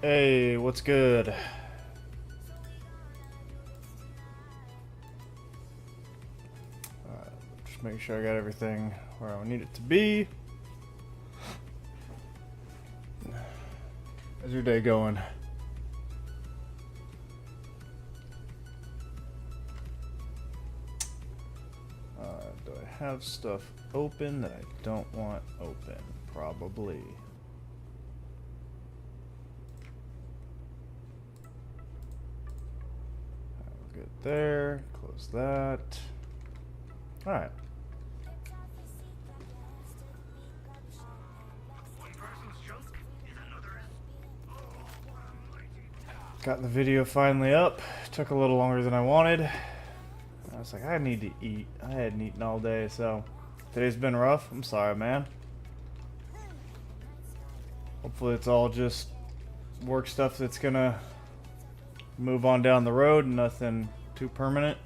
Hey, what's good? Just make sure I got everything where I need it to be. How's your day going? Do I have stuff open that I don't want open? Probably. Good there. Close that. Alright. Got the video finally up. Took a little longer than I wanted. I was like, I need to eat. I hadn't eaten all day, so today's been rough. I'm sorry, man. Hopefully it's all just work stuff that's gonna move on down the road and nothing too permanent.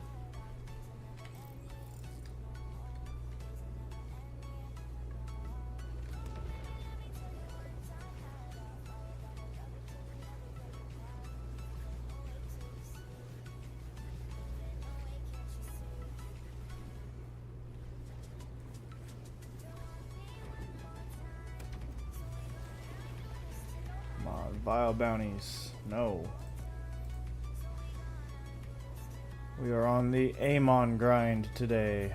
Vile bounties. No. We are on the Amon grind today.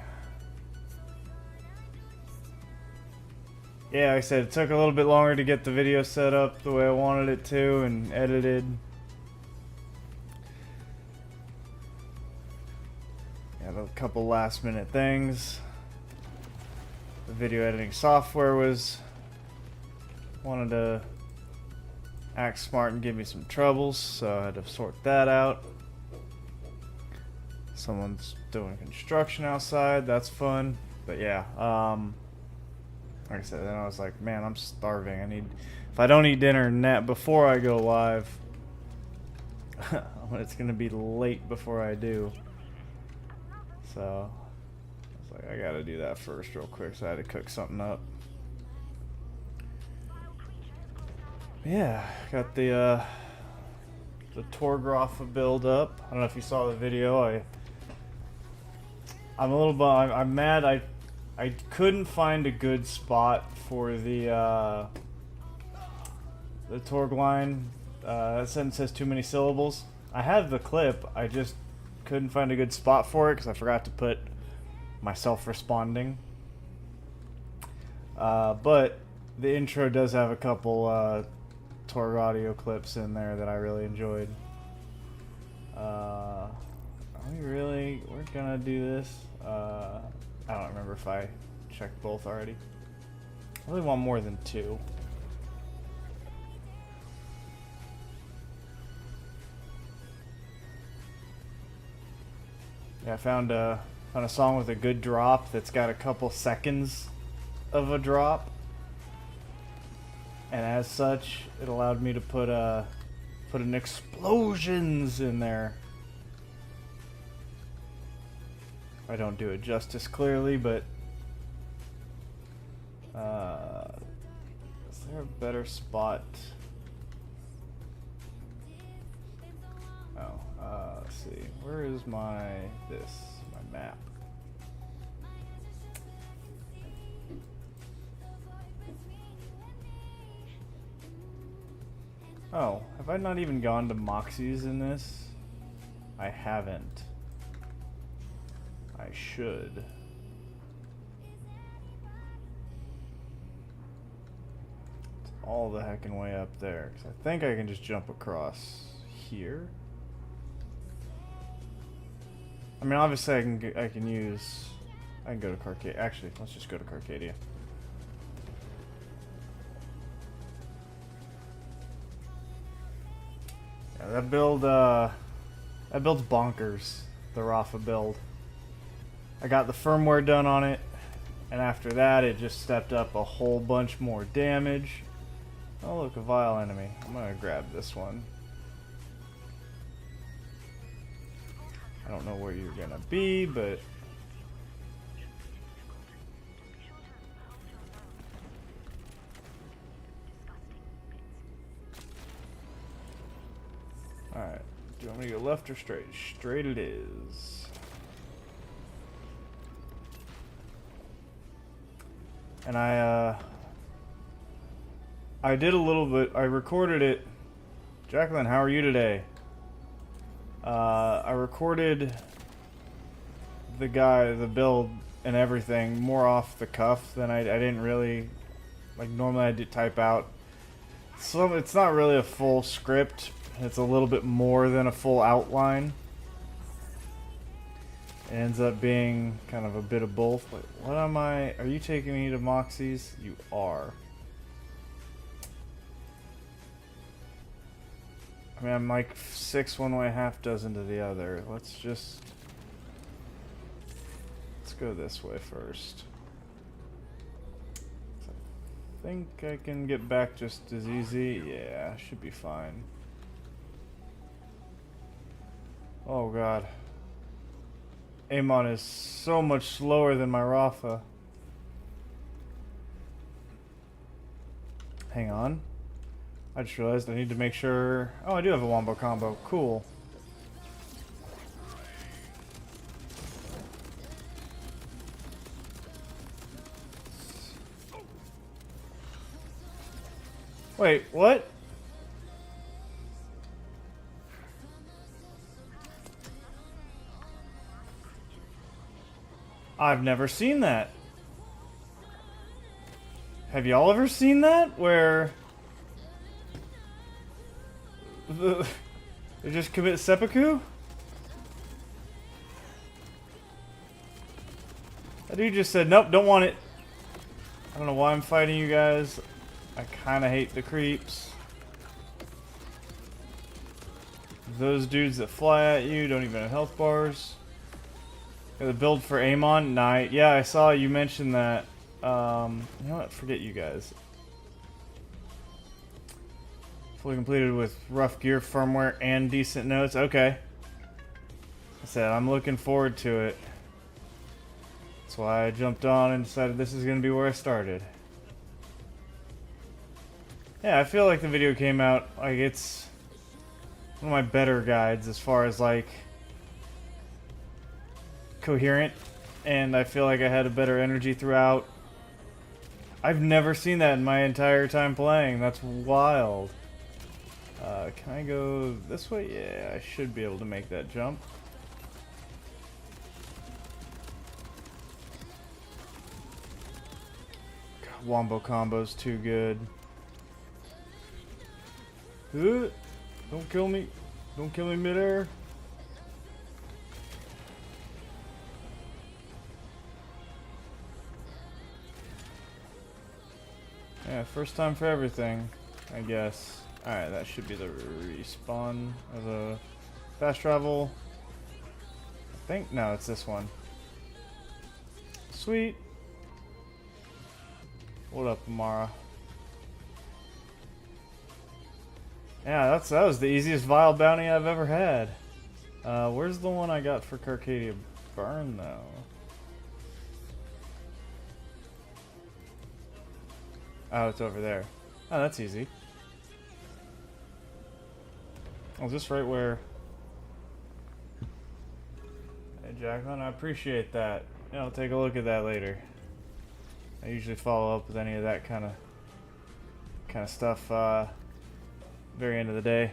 Yeah, like I said, it took a little bit longer to get the video set up the way I wanted it to and edited. Had a couple last minute things. The video editing software wanted to act smart and give me some troubles, so I had to sort that out. Someone's doing construction outside, that's fun. But yeah, like I said, then I was like, man, I'm starving. If I don't eat dinner before I go live, it's gonna be late before I do. So I was like, I gotta do that first real quick, so I had to cook something up. Yeah, got the Torgroff build up. I don't know if you saw the video. I'm a little bummed. I'm mad. I couldn't find a good spot for the Torg line. That sentence has too many syllables. I have the clip. I just couldn't find a good spot for it because I forgot to put myself responding. But the intro does have a couple Torg audio clips in there that I really enjoyed. Are we really? We're gonna do this? I don't remember if I checked both already. I really want more than two. Yeah, I found a song with a good drop that's got a couple seconds of a drop. And as such, it allowed me to put an explosions in there. I don't do it justice clearly, but is there a better spot? Oh, let's see. Where is my map? Oh, have I not even gone to Moxie's in this? I haven't. I should. It's all the heckin' way up there, because I think I can just jump across here. I mean, obviously I can go to Carcadia. Actually, let's just go to Carcadia. Yeah, that build's bonkers. The Rafa build. I got the firmware done on it, and after that, it just stepped up a whole bunch more damage. Oh look, a vile enemy. I'm gonna grab this one. I don't know where you're gonna be, but Alright. Do you want me to go left or straight? Straight it is. And I did a little bit. I recorded it. Jacqueline, how are you today? I recorded the build and everything more off the cuff than I didn't really, like normally I did type out. So it's not really a full script. It's a little bit more than a full outline. It ends up being kind of a bit of both. Wait, what am I? Are you taking me to Moxie's? You are. I mean, I'm like 6 one way, half dozen to the other. Let's go this way first. I think I can get back just as easy. Yeah, should be fine. Oh god. Amon is so much slower than my Rafa. Hang on. I just realized I need to make sure... Oh, I do have a wombo combo. Cool. Wait, what? I've never seen that. Have y'all ever seen that? Where... they just commit seppuku? That dude just said, nope, don't want it. I don't know why I'm fighting you guys. I kind of hate the creeps. Those dudes that fly at you don't even have health bars. Got the build for Amon? Night. Yeah, I saw you mention that. You know what? Forget you guys. Fully completed with rough gear, firmware, and decent notes. Okay. I said I'm looking forward to it. That's why I jumped on and decided this is going to be where I started. Yeah, I feel like the video came out, like it's one of my better guides as far as like coherent, and I feel like I had a better energy throughout. I've never seen that in my entire time playing. That's wild. Can I go this way? Yeah, I should be able to make that jump. God, wombo combo's too good. Don't kill me. Don't kill me midair. Yeah, first time for everything, I guess. Alright, that should be the respawn of the fast travel. I think, no, it's this one. Sweet. What up, Amara? Yeah, that was the easiest Vile bounty I've ever had. Where's the one I got for Carcadia Burn, though? Oh, it's over there. Oh, that's easy. Oh, just right where... Hey, Jacqueline, I appreciate that. Yeah, I'll take a look at that later. I usually follow up with any of that kind of stuff, very end of the day.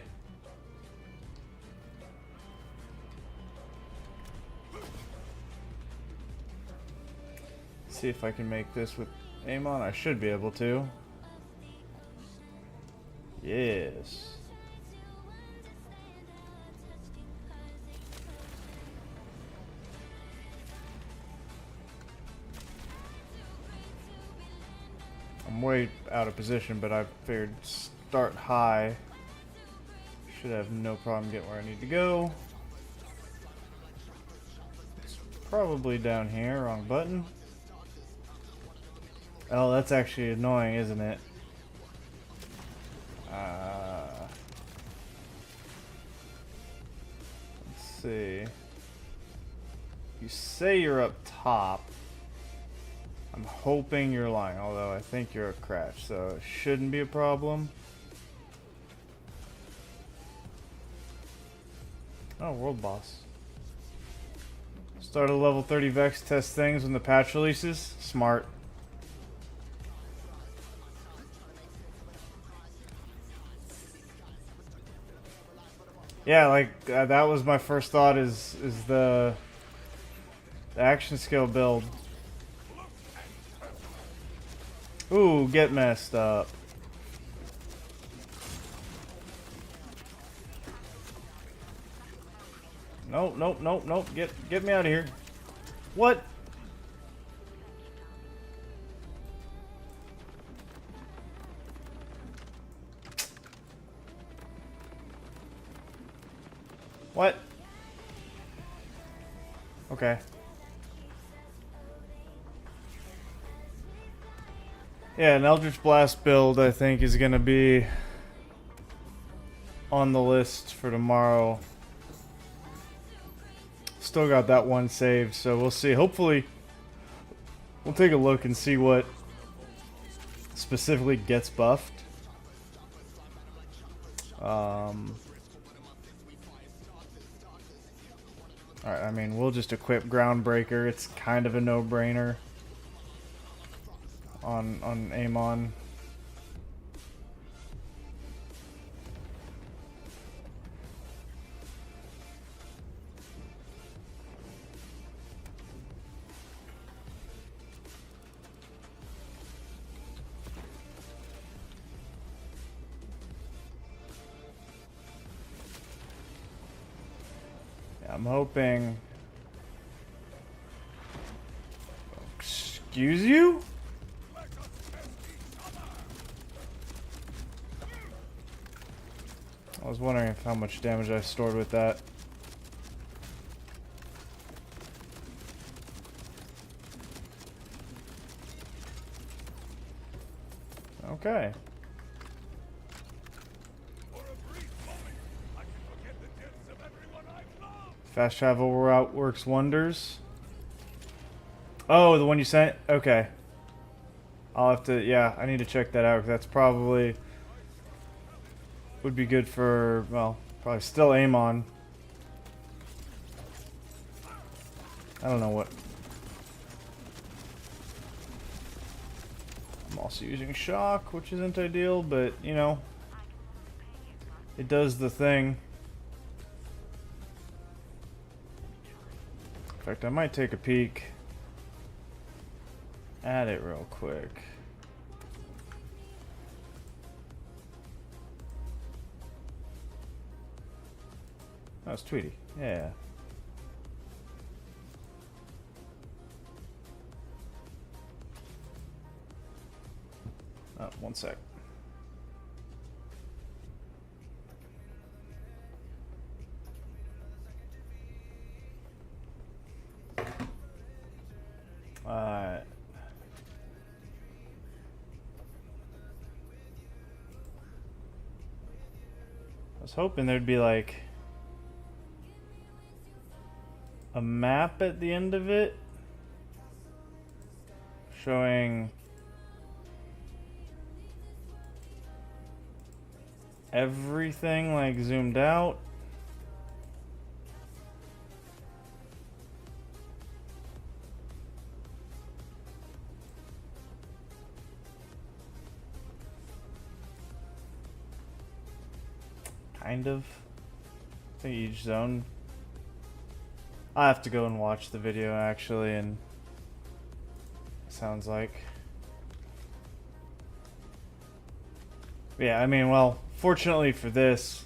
See if I can make this with Amon. I should be able to. Yes. I'm way out of position, but I figured start high. Should have no problem getting where I need to go. It's probably down here. Wrong button. Oh, that's actually annoying, isn't it? Let's see. You say you're up top. I'm hoping you're lying, although I think you're a crash, so it shouldn't be a problem. Oh, world boss. Start a level 30 Vex, test things when the patch releases. Smart. Yeah, like that was my first thought. Is the action skill build? Ooh, get messed up. Nope, nope, nope, nope. Get me out of here. What? What? Okay. Yeah, an Eldritch Blast build I think is gonna be on the list for tomorrow. Still got that one saved, so we'll see. Hopefully, we'll take a look and see what specifically gets buffed. Alright, I mean, we'll just equip Groundbreaker. It's kind of a no-brainer on Amon. I'm hoping... Excuse you? I was wondering how much damage I stored with that. Okay. Fast travel route works wonders. Oh, the one you sent? Okay. I'll have to, yeah, I need to check that out, 'cause that's probably would be good for, well, probably still Amon. I don't know what. I'm also using shock, which isn't ideal, but, you know, it does the thing. In fact, I might take a peek at it real quick. Oh, it's Tweety. Yeah. Oh, one sec. I was hoping there'd be like a map at the end of it showing everything like zoomed out. Kind of. I think each zone. I have to go and watch the video actually, and sounds like. Yeah, I mean, well, fortunately for this,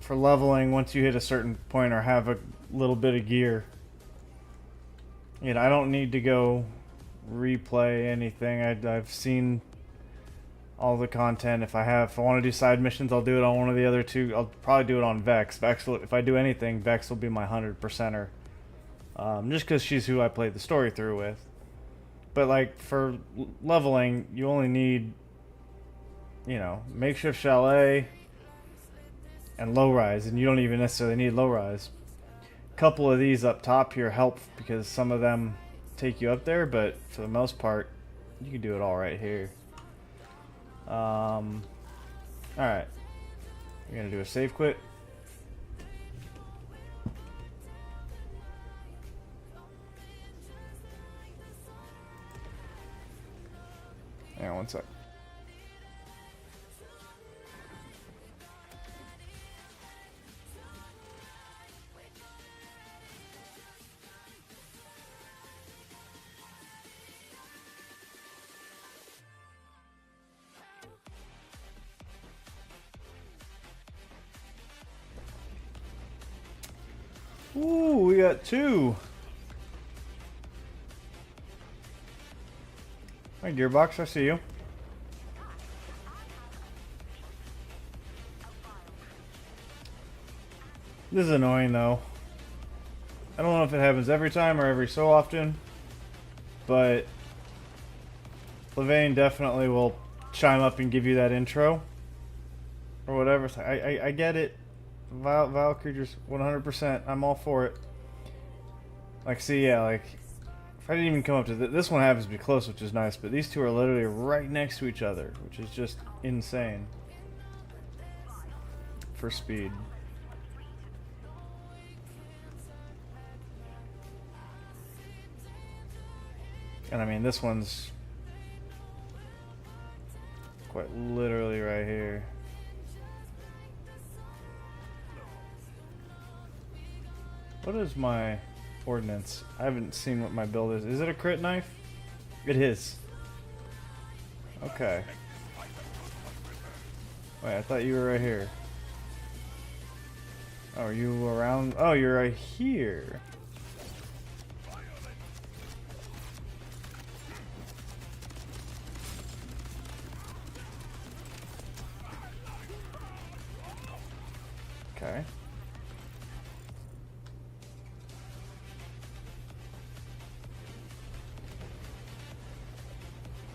for leveling, once you hit a certain point or have a little bit of gear, you know, I don't need to go replay anything. I've seen all the content. If I want to do side missions, I'll do it on one of the other two. I'll probably do it on Vex. If I do anything, Vex will be my 100%er. Just because she's who I played the story through with. But like for leveling, you only need, you know, makeshift chalet and low rise, and you don't even necessarily need low rise. A couple of these up top here help because some of them take you up there, but for the most part, you can do it all right here. Alright. We're gonna do a save quit. one sec. Ooh, we got 2. Hi, Gearbox, I see you. This is annoying, though. I don't know if it happens every time or every so often, but Levain definitely will chime up and give you that intro or whatever. So I get it. Vile creatures, 100%. I'm all for it. Like, see, yeah, like, if I didn't even come up to this one happens to be close, which is nice, but these two are literally right next to each other, which is just insane for speed. And I mean, this one's quite literally right here. What is my ordnance? I haven't seen what my build is. Is it a crit knife? It is. Okay. Wait, I thought you were right here. Oh, are you around? Oh, you're right here. Okay.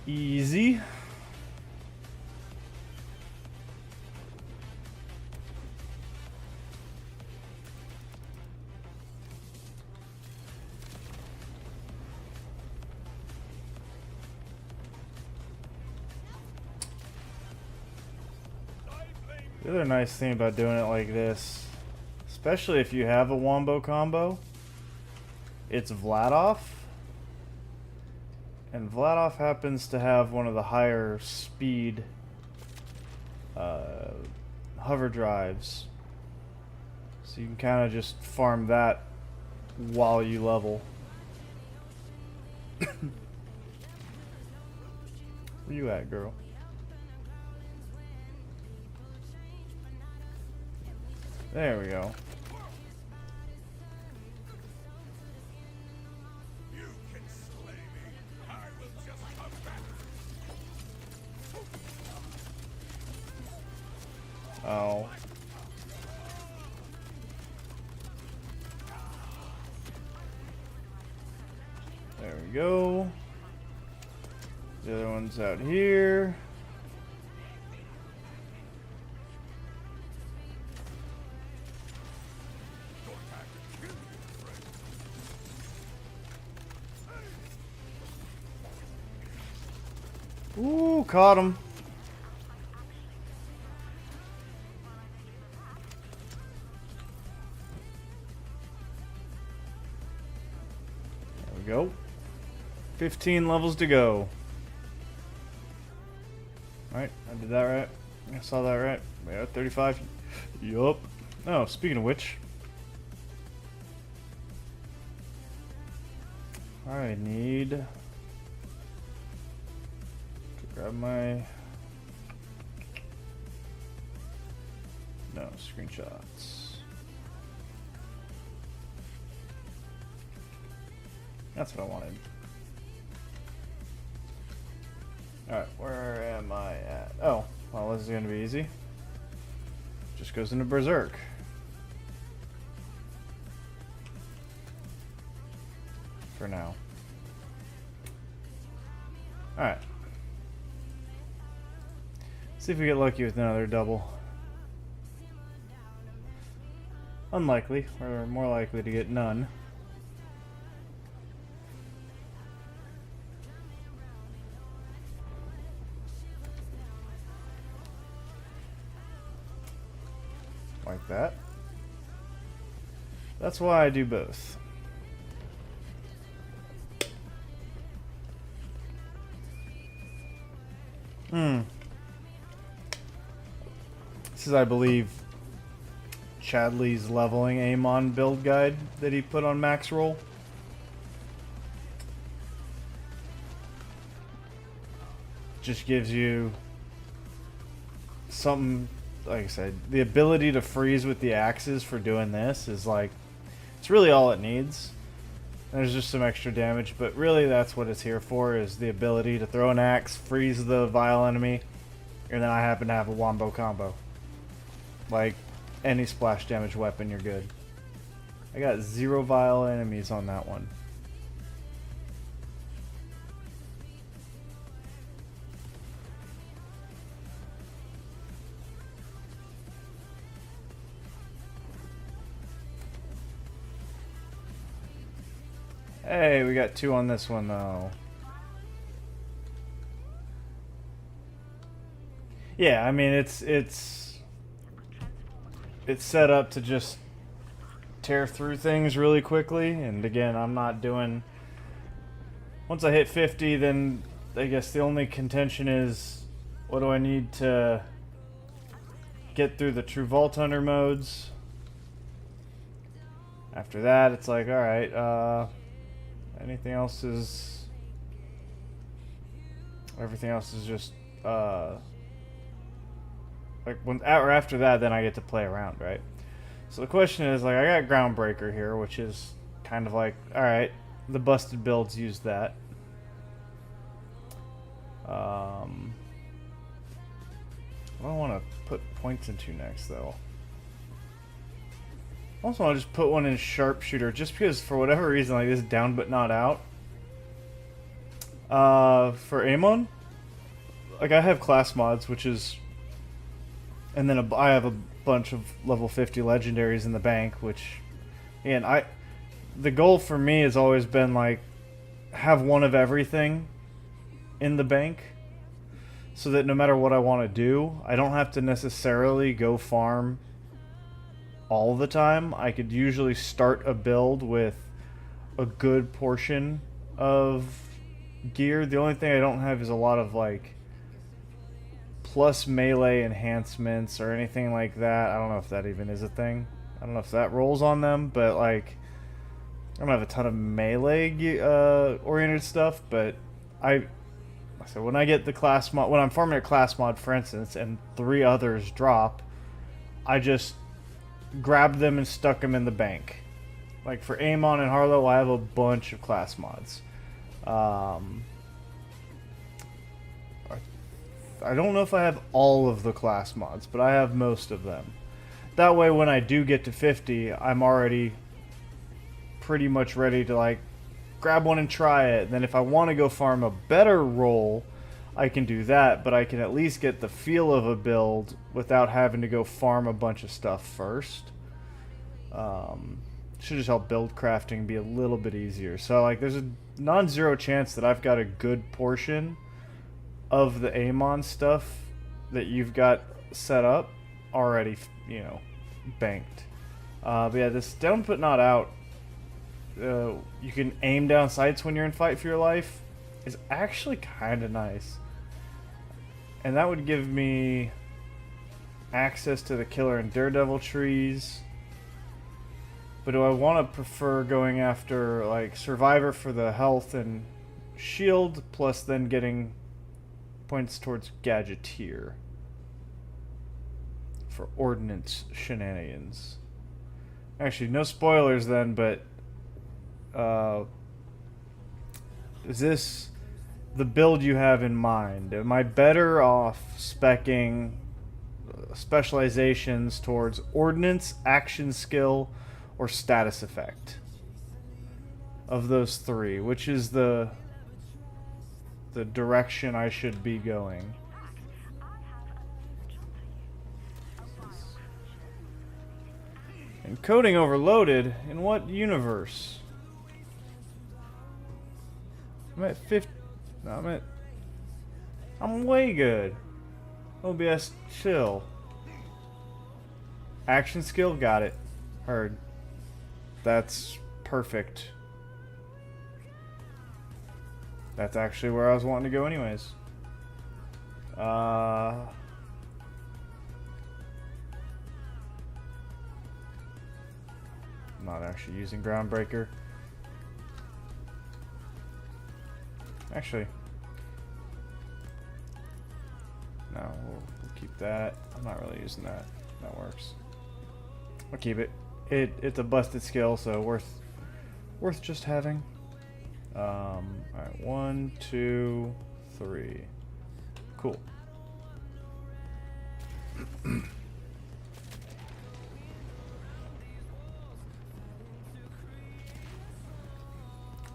Easy. The other nice thing about doing it like this, especially if you have a wombo combo, it's Vladov. And Vladov happens to have one of the higher speed hover drives. So you can kind of just farm that while you level. Where you at, girl? There we go. Oh. There we go. The other one's out here. Ooh, caught him. There we go. 15 levels to go. Alright, I did that right. I saw that right. Yeah, 35. Yup. Oh, speaking of which, I need to grab my screenshots. That's what I wanted. Alright, where am I at? Oh, well, this is going to be easy. Just goes into Berserk. For now. Alright. See if we get lucky with another double. Unlikely. We're more likely to get none. Like that. That's why I do both. Hmm. This is, I believe, Chadley's leveling Amon build guide that he put on max roll. Just gives you something, like I said, the ability to freeze with the axes for doing this is like, it's really all it needs. There's just some extra damage, but really that's what it's here for, is the ability to throw an axe, freeze the vile enemy, and then I happen to have a wombo combo. Like, any splash damage weapon, you're good. I got 0 vile enemies on that one. Hey, we got 2 on this one though. Yeah, I mean it's set up to just tear through things really quickly, and again, I'm not doing. Once I hit 50, then I guess the only contention is, what do I need to get through the true Vault Hunter modes? After that, it's like, alright, anything else is... Everything else is just, like, when, or after that, then I get to play around, right? So the question is, like, I got Groundbreaker here, which is kind of like, alright, the busted builds use that. What do I want to put points into next, though? Also, I'll just put one in Sharpshooter, just because, for whatever reason, like this down but not out. For Amon, like I have class mods, which is, and then I have a bunch of level 50 legendaries in the bank, which, and the goal for me has always been like, have one of everything in the bank, so that no matter what I want to do, I don't have to necessarily go farm all the time. I could usually start a build with a good portion of gear. The only thing I don't have is a lot of like plus melee enhancements or anything like that. I don't know if that even is a thing. I don't know if that rolls on them, but like I don't have a ton of melee oriented stuff, but so when I get the class mod, when I'm farming a class mod, for instance, and 3 others drop, I just grabbed them and stuck them in the bank. Like for Amon and Harlow, I have a bunch of class mods. I don't know if I have all of the class mods, but I have most of them. That way, when I do get to 50, I'm already pretty much ready to like grab one and try it. And then if I want to go farm a better roll, I can do that, but I can at least get the feel of a build without having to go farm a bunch of stuff first. Should just help build crafting be a little bit easier. So like there's a non-zero chance that I've got a good portion of the Amon stuff that you've got set up already, you know, banked. But yeah, this down but not out, you can aim down sights when you're in fight for your life, is actually kind of nice. And that would give me access to the Killer and Daredevil trees. But do I want to prefer going after like Survivor for the health and shield, plus then getting points towards Gadgeteer for ordnance shenanigans? Actually, no spoilers then, but is this the build you have in mind? Am I better off speccing specializations towards ordnance, action skill, or status effect? Of those 3, which is the direction I should be going? Encoding overloaded? In what universe? I'm at 50. No, I'm way good. OBS chill. Action skill, got it. Heard. That's perfect. That's actually where I was wanting to go anyways. I'm not actually using Groundbreaker. Actually, no, we'll keep that. I'm not really using that. That works. I'll keep it. It's a busted skill, so worth just having. All right, 1, 2, 3. Cool.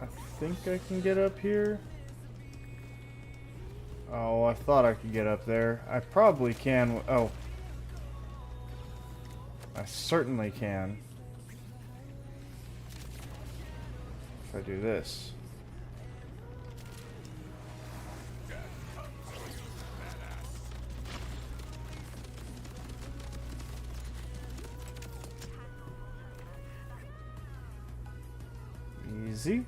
I think I can get up here. Oh, I thought I could get up there. I probably can. Oh. I certainly can. If I do this. Easy.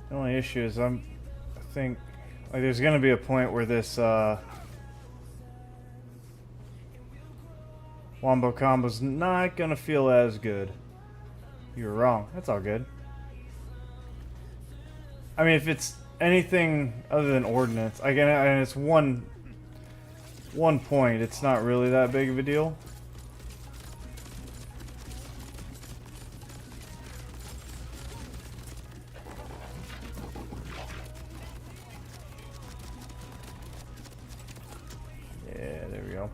The only issue is I think like there's gonna be a point where this Wombo combo's not gonna feel as good. You were wrong. That's all good. I mean, if it's anything other than ordnance, again, and it's one point, it's not really that big of a deal. Yeah, there we go.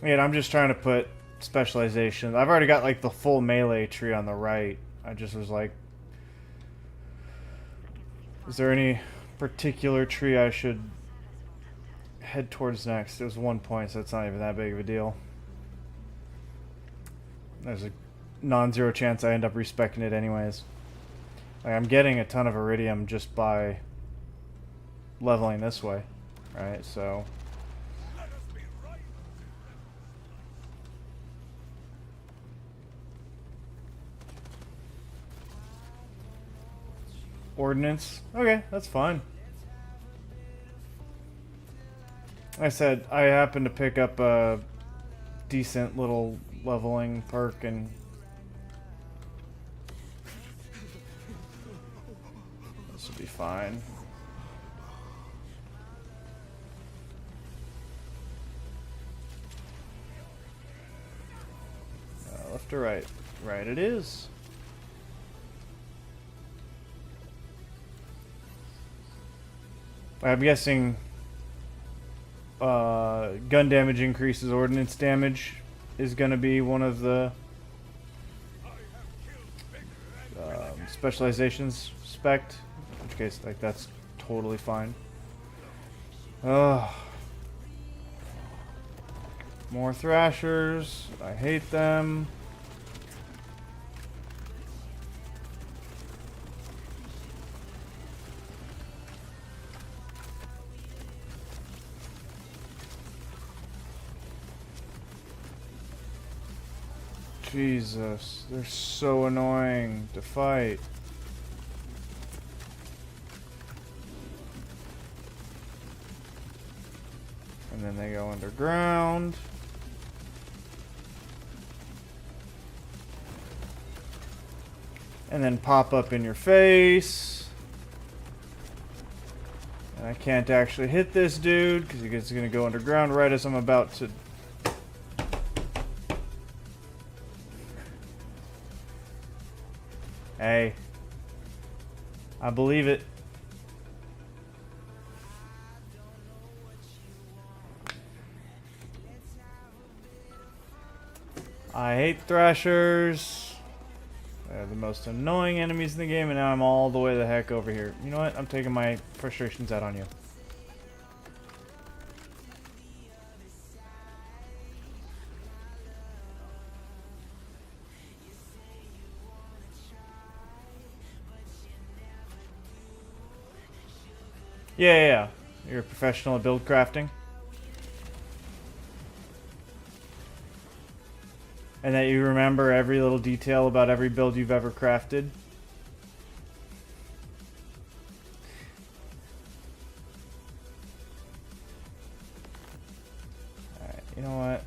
Again, I'm just trying to put specialization. I've already got like the full melee tree on the right. I just was like, is there any particular tree I should head towards next? It was 1 point, so it's not even that big of a deal. There's a non-zero chance I end up respecing it anyways. Like, I'm getting a ton of iridium just by leveling this way, right? So ordnance. Okay, that's fine. Like I said, I happened to pick up a decent little leveling perk, and this will be fine. Left or right? Right it is. I'm guessing gun damage increases ordnance damage is going to be one of the specializations spec'd, in which case like that's totally fine. More thrashers. I hate them. Jesus, they're so annoying to fight. And then they go underground. And then pop up in your face. And I can't actually hit this dude because he's going to go underground right as I'm about to... Hey, I believe it. I hate thrashers. They're the most annoying enemies in the game, and now I'm all the way the heck over here. You know what? I'm taking my frustrations out on you. Yeah, yeah, yeah. You're a professional at build crafting. And that you remember every little detail about every build you've ever crafted. Alright, you know what?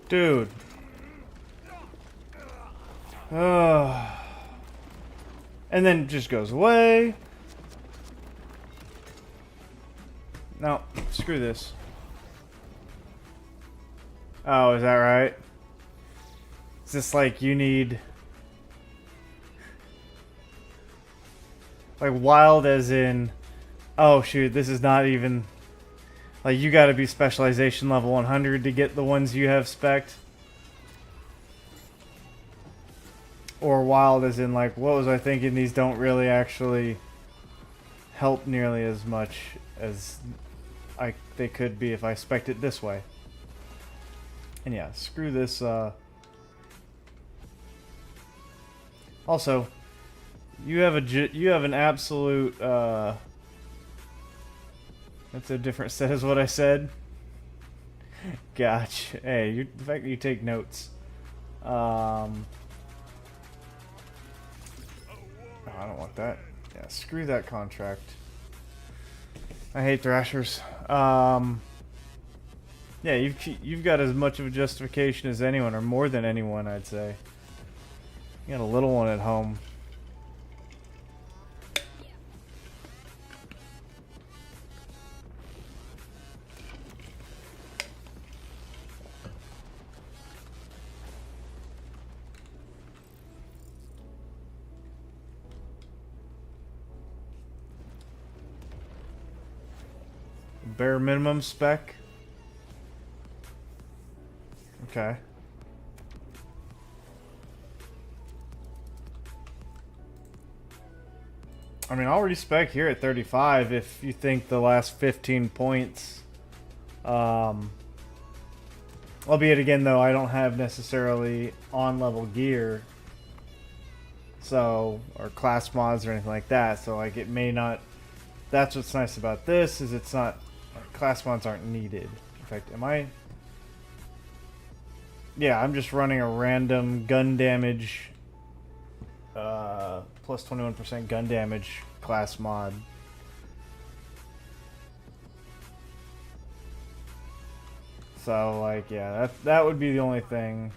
Dude. And then it just goes away. No, screw this. Oh, is that right? Is this like you need... Like wild as in... Oh shoot, this is not even... Like you gotta be specialization level 100 to get the ones you have spec'd? Or wild as in like, what was I thinking, these don't really actually help nearly as much as they could be if I spec'd it this way. And yeah, screw this. Also, you have an absolute. That's a different set, is what I said. Gotcha. Hey, the fact that you take notes. Oh, I don't want that. Yeah, screw that contract. I hate thrashers. Yeah, you've got as much of a justification as anyone, or more than anyone, I'd say. You got a little one at home. Bare minimum spec. Okay. I mean, I'll respec here at 35 if you think the last 15 points. Albeit again, though, I don't have necessarily on-level gear. So, or class mods or anything like that. So, like, it may not... That's what's nice about this, is it's not... Class mods aren't needed. In fact, am I... Yeah, I'm just running a random gun damage... plus 21% gun damage class mod. So, like, yeah, that would be the only thing.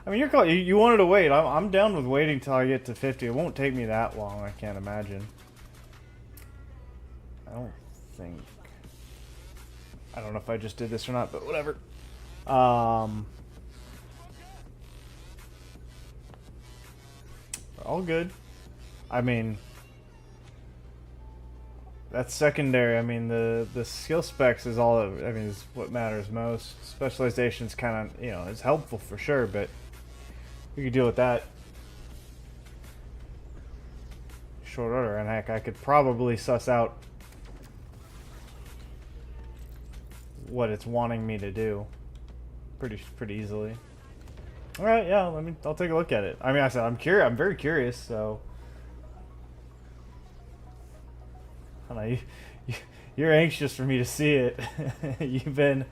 I mean, you wanted to wait. I'm down with waiting till I get to 50. It won't take me that long, I can't imagine. I don't think... I don't know if I just did this or not, but whatever. All good. I mean, that's secondary. I mean, the skill specs is all. I mean, is what matters most. Specialization's kind of, you know, it's helpful for sure, but we could deal with that short order. And heck, I could probably suss out what it's wanting me to do pretty easily. All right, yeah. I'll take a look at it. I mean, I said I'm curious. I'm very curious. So, I don't know. You're anxious for me to see it. You've been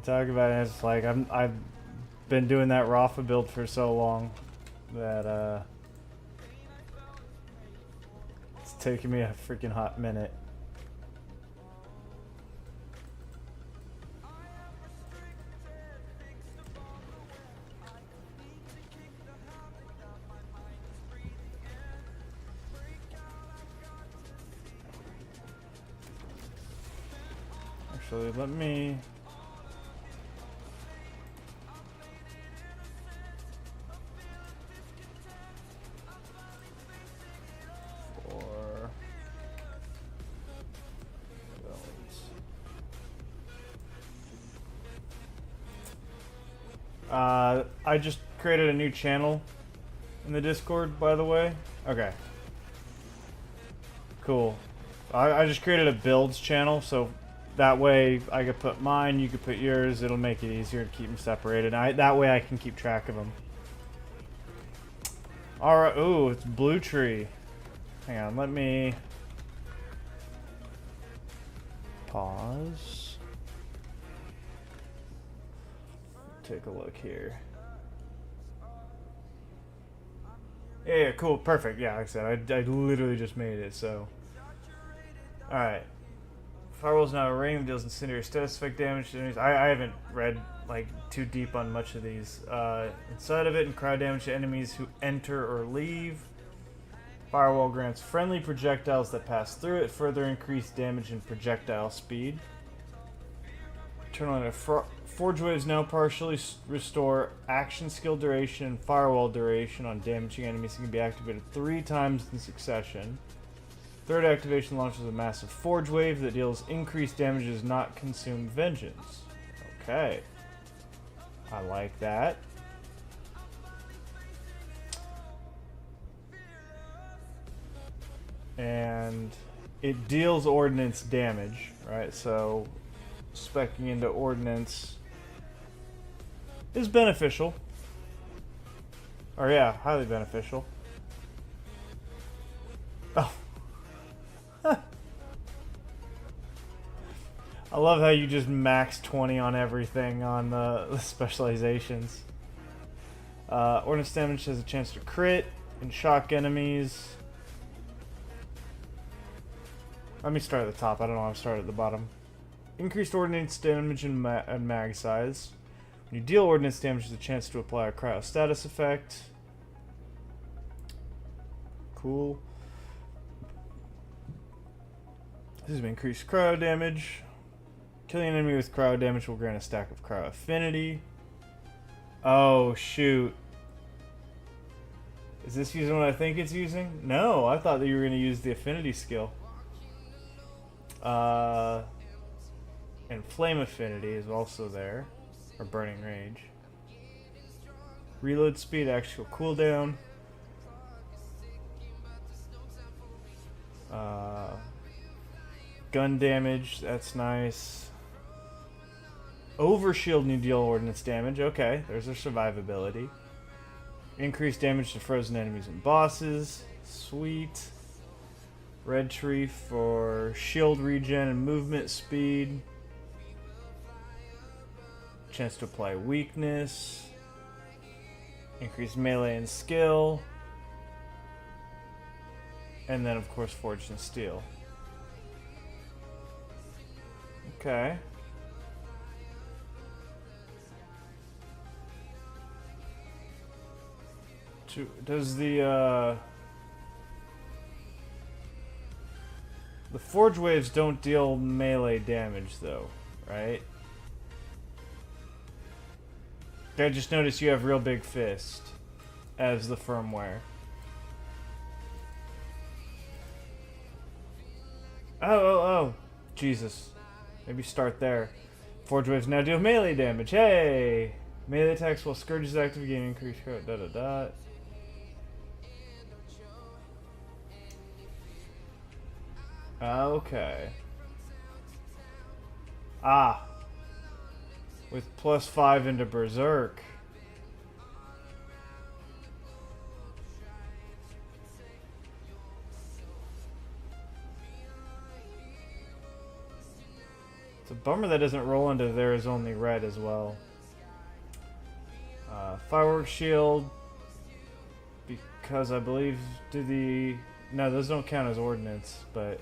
talking about it. It's like I've been doing that Rafa build for so long that it's taking me a freaking hot minute. Actually, let me... I just created a new channel in the Discord, by the way. Okay. Cool. I just created a builds channel, so that way I could put mine, you could put yours. It'll make it easier to keep them separated. That way I can keep track of them. Alright, ooh, it's blue tree. Hang on, let me pause. Take a look here. Yeah, cool, perfect. Yeah, like I said, I literally just made it, so. Alright. Firewall's now a ring that deals incendiary status effect damage to enemies. I haven't read like too deep on much of these. Inside of it, and crowd damage to enemies who enter or leave. Firewall grants friendly projectiles that pass through it, further increase damage and projectile speed. Turn on a Forge Waves now partially restore action skill duration and firewall duration on damaging enemies and can be activated 3 times in succession. Third activation launches a massive Forge Wave that deals increased damage and does not consume vengeance. Okay. I like that. And it deals ordnance damage, right? So speccing into ordnance is beneficial. Or yeah, highly beneficial. Oh. I love how you just max 20 on everything on the specializations. Ordnance damage has a chance to crit and shock enemies. Let me start at the top. I don't know why I'm starting at the bottom. Increased ordnance damage and mag size. When you deal ordnance damage, there's a chance to apply a cryo status effect. Cool. This is increased cryo damage. Killing an enemy with cryo damage will grant a stack of cryo affinity. Oh, shoot. Is this using what I think it's using? No, I thought that you were going to use the affinity skill. And flame affinity is also there. Or burning rage. Reload speed, actual cooldown. Gun damage, that's nice. Overshield new deal ordnance damage. Okay, there's their survivability. Increased damage to frozen enemies and bosses. Sweet. Red tree for shield regen and movement speed. Chance to apply weakness. Increased melee and skill. And then, of course, forged in steel. Okay. Does the Forge Waves don't deal melee damage, though, right? I just noticed you have real big fist as the firmware. Oh, Jesus. Maybe start there. Forge Waves now deal melee damage. Hey! Melee attacks while Scourge is active gain increased code. Okay. Ah. With +5 into Berserk. It's a bummer that doesn't roll into there is only red as well. Fireworks shield. Because I believe no, those don't count as ordnance, but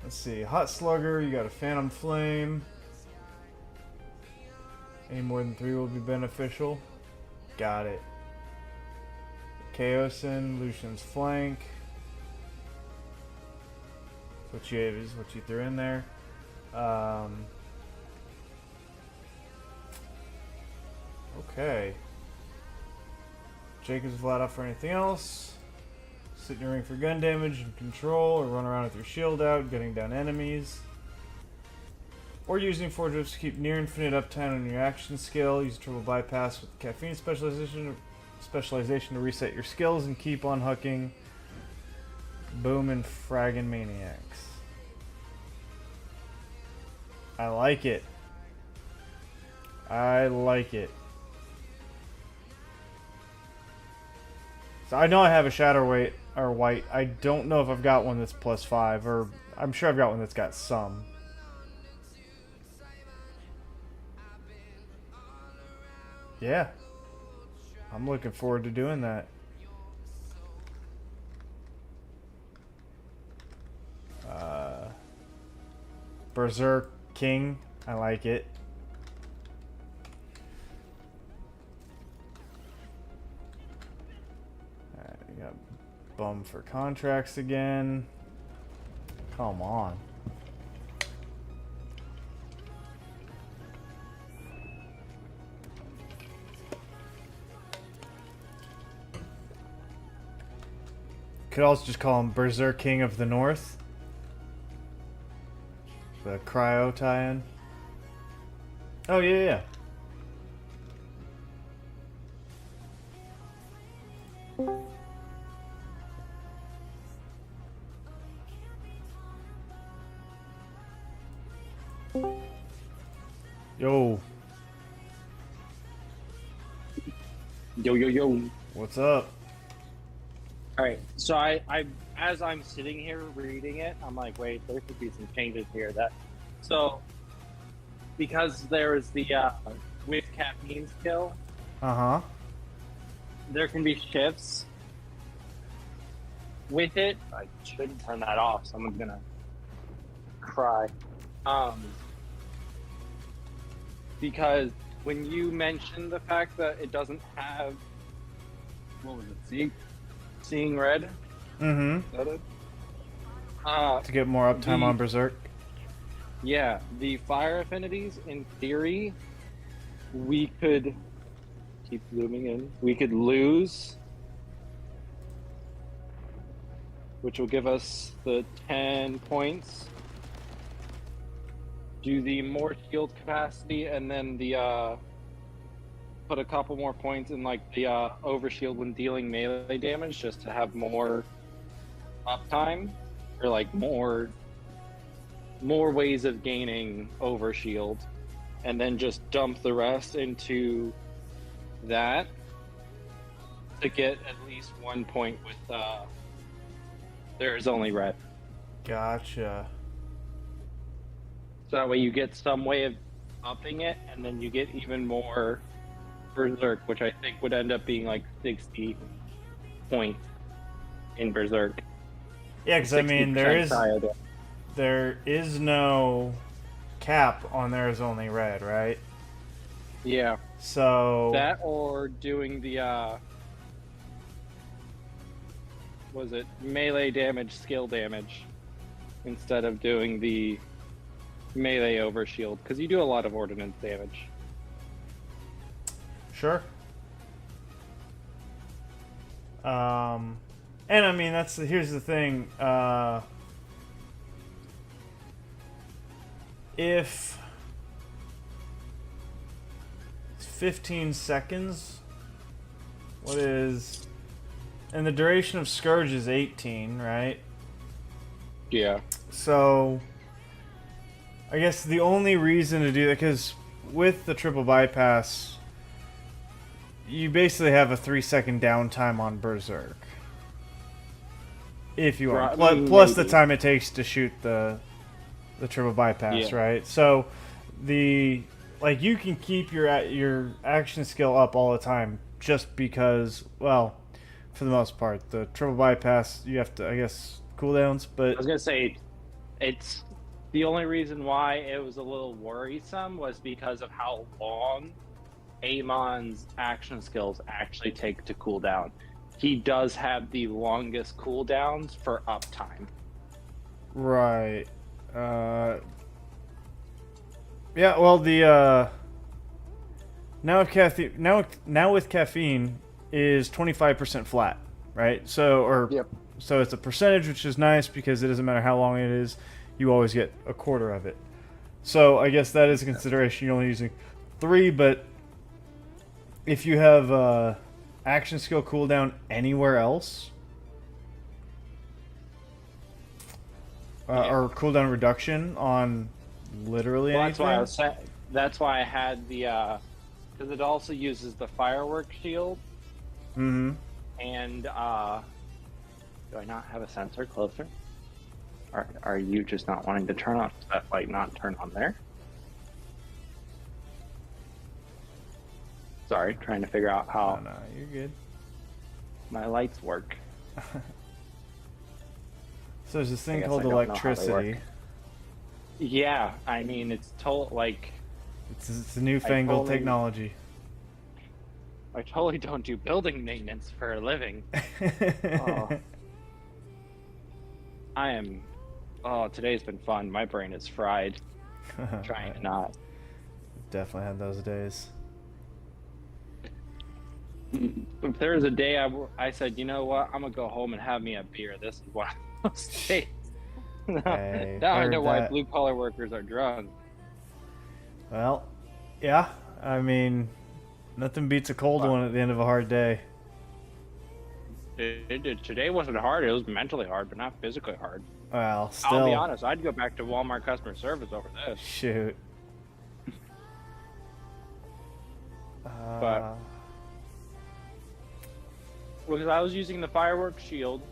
let's see. Hot Slugger, you got a Phantom Flame. Any more than 3 will be beneficial. Got it. Chaosin, Lucian's Flank. What you threw in there. Okay. Jacob's flat out for anything else. Sit in your ring for gun damage and control, or run around with your shield out, getting down enemies. or using 4 drips to keep near infinite uptime on your action skill. Use triple bypass with caffeine specialization to reset your skills and keep on hooking. Boom and fragging maniacs. I like it. I like it. So I know I have a shadow weight or white. I don't know if I've got one that's +5, or I'm sure I've got one that's got some. Yeah. I'm looking forward to doing that. Berserk King. I like it. Alright, we got bum for contracts again. Come on. Could also just call him Berserk King of the North. The cryo tie-in. Oh, yeah. Yo. Yo. What's up? All right, so I as I'm sitting here reading it, I'm like, wait, there could be some changes here. So because there is the with caffeine skill, there can be shifts with it. I shouldn't turn that off. Someone's gonna cry. Because when you mentioned the fact that it doesn't have, what was it? Seeing red. Mm-hmm. Is that it? To get more uptime on Berserk. Yeah, the fire affinities, in theory, we could keep zooming in. We could lose, which will give us the 10 points. Do the more shield capacity, and then the put a couple more points in like the overshield when dealing melee damage, just to have more uptime, or like more ways of gaining overshield, and then just dump the rest into that to get at least 1 point with there is only red. Gotcha. So that way you get some way of upping it, and then you get even more Berserk, which I think would end up being like 60 points in Berserk. Yeah, because I mean, there is no cap on there is only red, right? Yeah. So that, or doing the was it melee damage, skill damage, instead of doing the melee overshield, because you do a lot of ordnance damage. Sure. And I mean, here's the thing. If it's 15 seconds, and the duration of Scourge is 18, right? Yeah. So I guess the only reason to do that, because with the triple bypass, you basically have a 3-second downtime on Berserk. If you want. Plus the time it takes to shoot the triple bypass, right? So you can keep your action skill up all the time, just because, well, for the most part, the triple bypass, you have to, I guess, cooldowns, but I was gonna say, it's the only reason why it was a little worrisome was because of how long Amon's action skills actually take to cool down. He does have the longest cooldowns for uptime. Right. Yeah, well, the now with caffeine is 25% flat, right? So so it's a percentage, which is nice because it doesn't matter how long it is, you always get a quarter of it. So I guess that is a consideration. You're only using 3, but if you have action skill cooldown anywhere else, or cooldown reduction on literally anything. That's why I was saying. That's why I had the because it also uses the firework shield. Mm-hmm. And do I not have a sensor closer? Are you just not wanting to turn on? Does that light not turn on there? Sorry, trying to figure out how No, you're good. my lights work. So there's this thing guess called I don't know how they electricity. work. Yeah, I mean it's like It's a newfangled technology. I totally don't do building maintenance for a living. I am. Oh, today's been fun. My brain is fried. Trying to not. Definitely had those days. If there was a day I said, you know what, I'm gonna go home and have me a beer. This is one of those days. Hey, now I know why that. blue collar workers are drunk. Well, yeah. I mean, nothing beats a cold one at the end of a hard day. Today wasn't hard. It was mentally hard, but not physically hard. Well, still. I'll be honest. I'd go back to Walmart customer service over this. Shoot. But because I was using the fireworks shield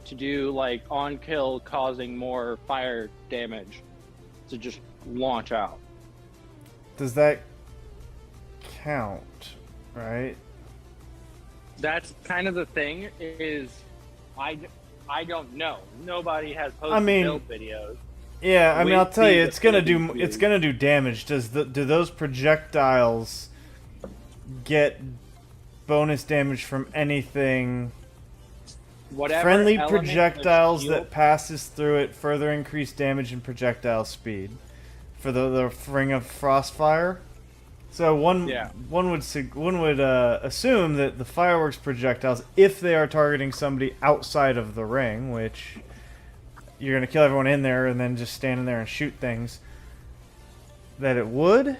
to do like on kill, causing more fire damage to just launch out. Does that count? Right. That's kind of the thing. Is I don't know. Nobody has posted build videos. Yeah, I mean, I'll tell you, it's gonna do damage. Do those projectiles get bonus damage from anything? Whatever friendly projectiles that passes through it further increase damage and projectile speed for the ring of frostfire. So one would assume that the fireworks projectiles, if they are targeting somebody outside of the ring, which you're going to kill everyone in there and then just stand in there and shoot things, that it would,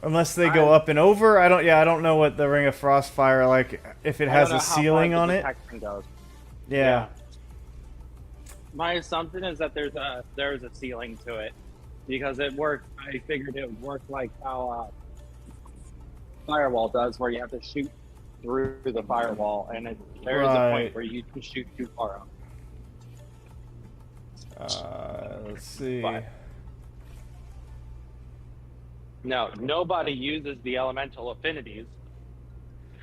unless they go up and over. I don't know what the ring of frostfire, like if it has a ceiling on it. Yeah. My assumption is that there's a ceiling to it. Because it worked, I figured it would work like how firewall does, where you have to shoot through the firewall, and there is a point where you can shoot too far out. Let's see. But no, nobody uses the elemental affinities,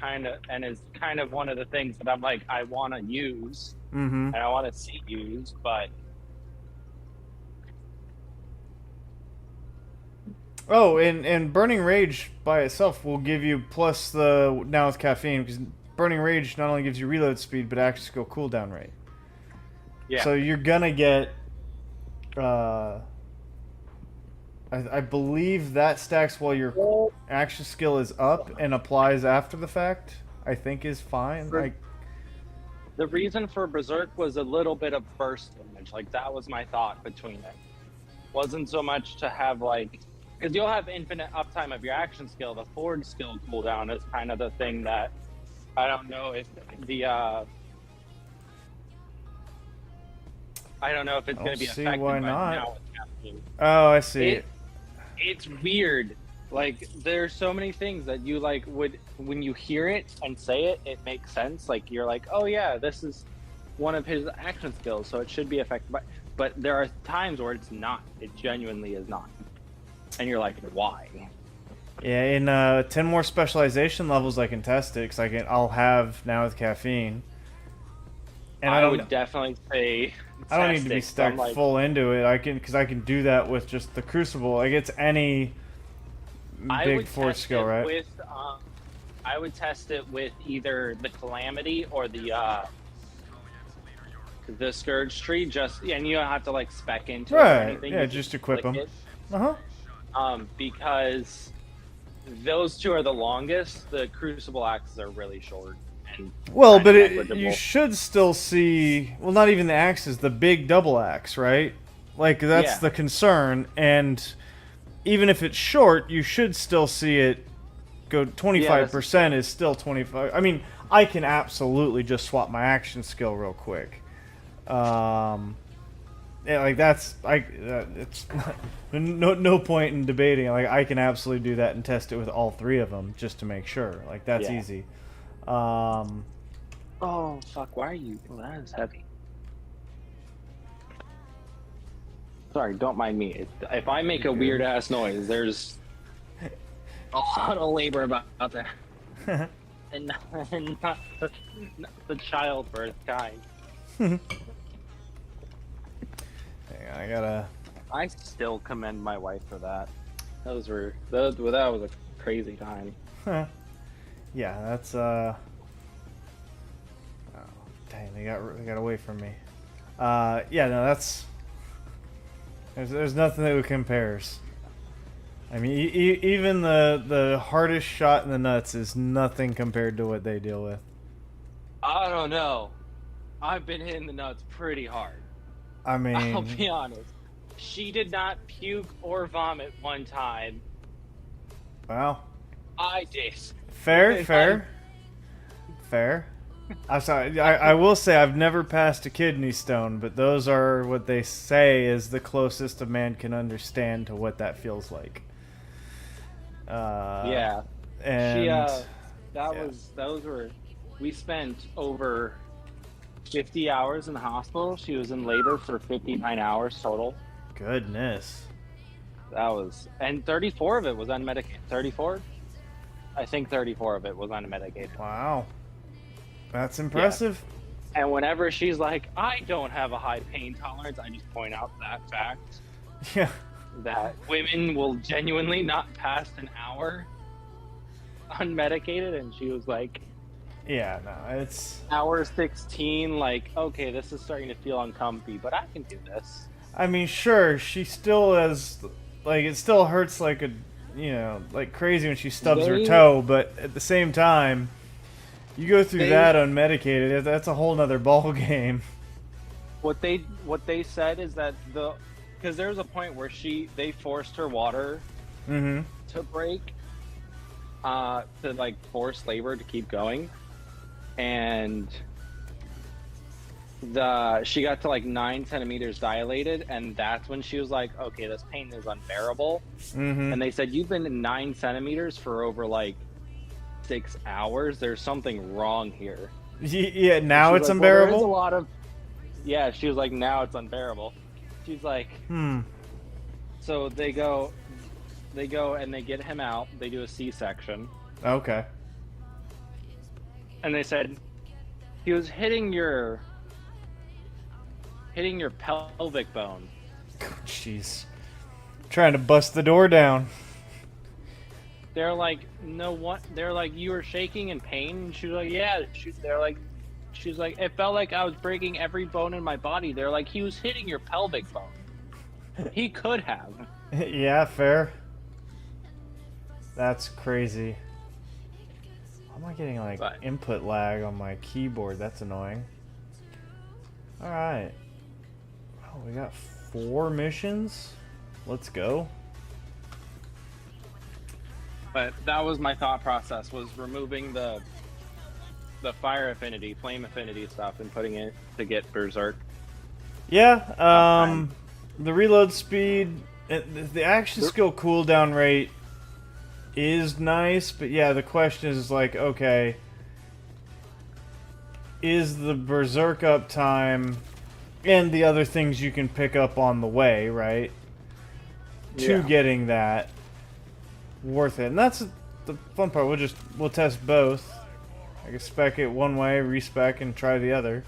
and is kind of one of the things that I'm like, I want to use, and I want to see used, but. Oh, and Burning Rage by itself will give you plus the now with caffeine, because Burning Rage not only gives you reload speed but action skill cooldown rate. Yeah. So you're gonna get, I believe that stacks while your action skill is up and applies after the fact. I think is fine. The reason for Berserk was a little bit of burst damage. Like that was my thought between it. Wasn't so much to have like. Because you'll have infinite uptime of your action skill. The forward skill cooldown is kind of the thing that I don't know if the I don't know if it's going to be affected why by not. now. Oh, I see. It's weird. Like there's so many things that you like would when you hear it and say it, it makes sense. Like you're like, oh yeah, this is one of his action skills, so it should be affected by. But there are times where it's not. It genuinely is not. And you're like, why? Yeah, in 10 more specialization levels, I can test it because I'll have now with caffeine. And I would definitely say I don't need to be stuck full into it. I can do that with just the Crucible. Like it's any big force skill, right? I would test it with either the Calamity or the Scourge Tree. And you don't have to like spec into it or anything. Yeah, just equip them. Because those two are the longest. The Crucible axes are really short. And but you should still see. Well, not even the axes. The big double axe, right? Like, that's Yeah. the concern. And even if it's short, you should still see it go. 25% is still 25. I mean, I can absolutely just swap my action skill real quick. Yeah, like it's no point in debating. Like, I can absolutely do that and test it with all three of them just to make sure. Like, that's easy. Oh fuck! Why are you? Oh, that is heavy. Sorry, don't mind me. If I make a weird ass noise, there's a lot of labor about that, and not the childbirth kind. Hang on, I gotta. I still commend my wife for that. That was a crazy time. Yeah, that's Oh, dang, they got away from me. Yeah, no, that's. There's nothing that compares. I mean, even the hardest shot in the nuts is nothing compared to what they deal with. I don't know. I've been hitting the nuts pretty hard. I mean, I'll be honest. She did not puke or vomit one time. well, I did. fair. I'm sorry. I will say I've never passed a kidney stone, but those are what they say is the closest a man can understand to what that feels like. Yeah. And We spent over 50 hours in the hospital. She was in labor for 59 hours total. goodness. And 34 of it was unmedicated. 34? I think 34 of it was unmedicated. Wow. That's impressive. Yeah. And whenever she's like, I don't have a high pain tolerance, I just point out that fact. Yeah. That women will genuinely not pass an hour unmedicated. And she was like, Yeah, no, it's... hour 16, like, okay, this is starting to feel uncomfy, but I can do this. I mean, sure, she still has... Like, it still hurts like a... You know, like crazy when she stubs her toe, but at the same time... You go through that unmedicated, that's a whole nother ball game. What they said is that because there was a point where they forced her water to break, to like force labor to keep going, and she got to like 9 centimeters dilated, and that's when she was like, okay, this pain is unbearable. And they said, you've been in 9 centimeters for over like 6 hours. There's something wrong here. Yeah, now it's like, unbearable. Well, there's a lot of. Yeah, she was like, now it's unbearable. She's like, So they go and they get him out. They do a C-section. Okay. And they said he was hitting your pelvic bone. Jeez. Trying to bust the door down. They're like, no, what? They're like, you were shaking in pain? And she was like, yeah. She's like, it felt like I was breaking every bone in my body. They're like, he was hitting your pelvic bone. He could have. Yeah, fair. That's crazy. How am I getting like input lag on my keyboard? That's annoying. Alright. Oh, we got 4 missions. Let's go. But that was my thought process, was removing the fire affinity, flame affinity stuff, and putting it to get Berserk. Yeah, the reload speed, the action skill cooldown rate is nice, but yeah, the question is like, okay, is the Berserk uptime and the other things you can pick up on the way, right? To getting that worth it. And that's the fun part. We'll test both. I can spec it one way, respec, and try the other.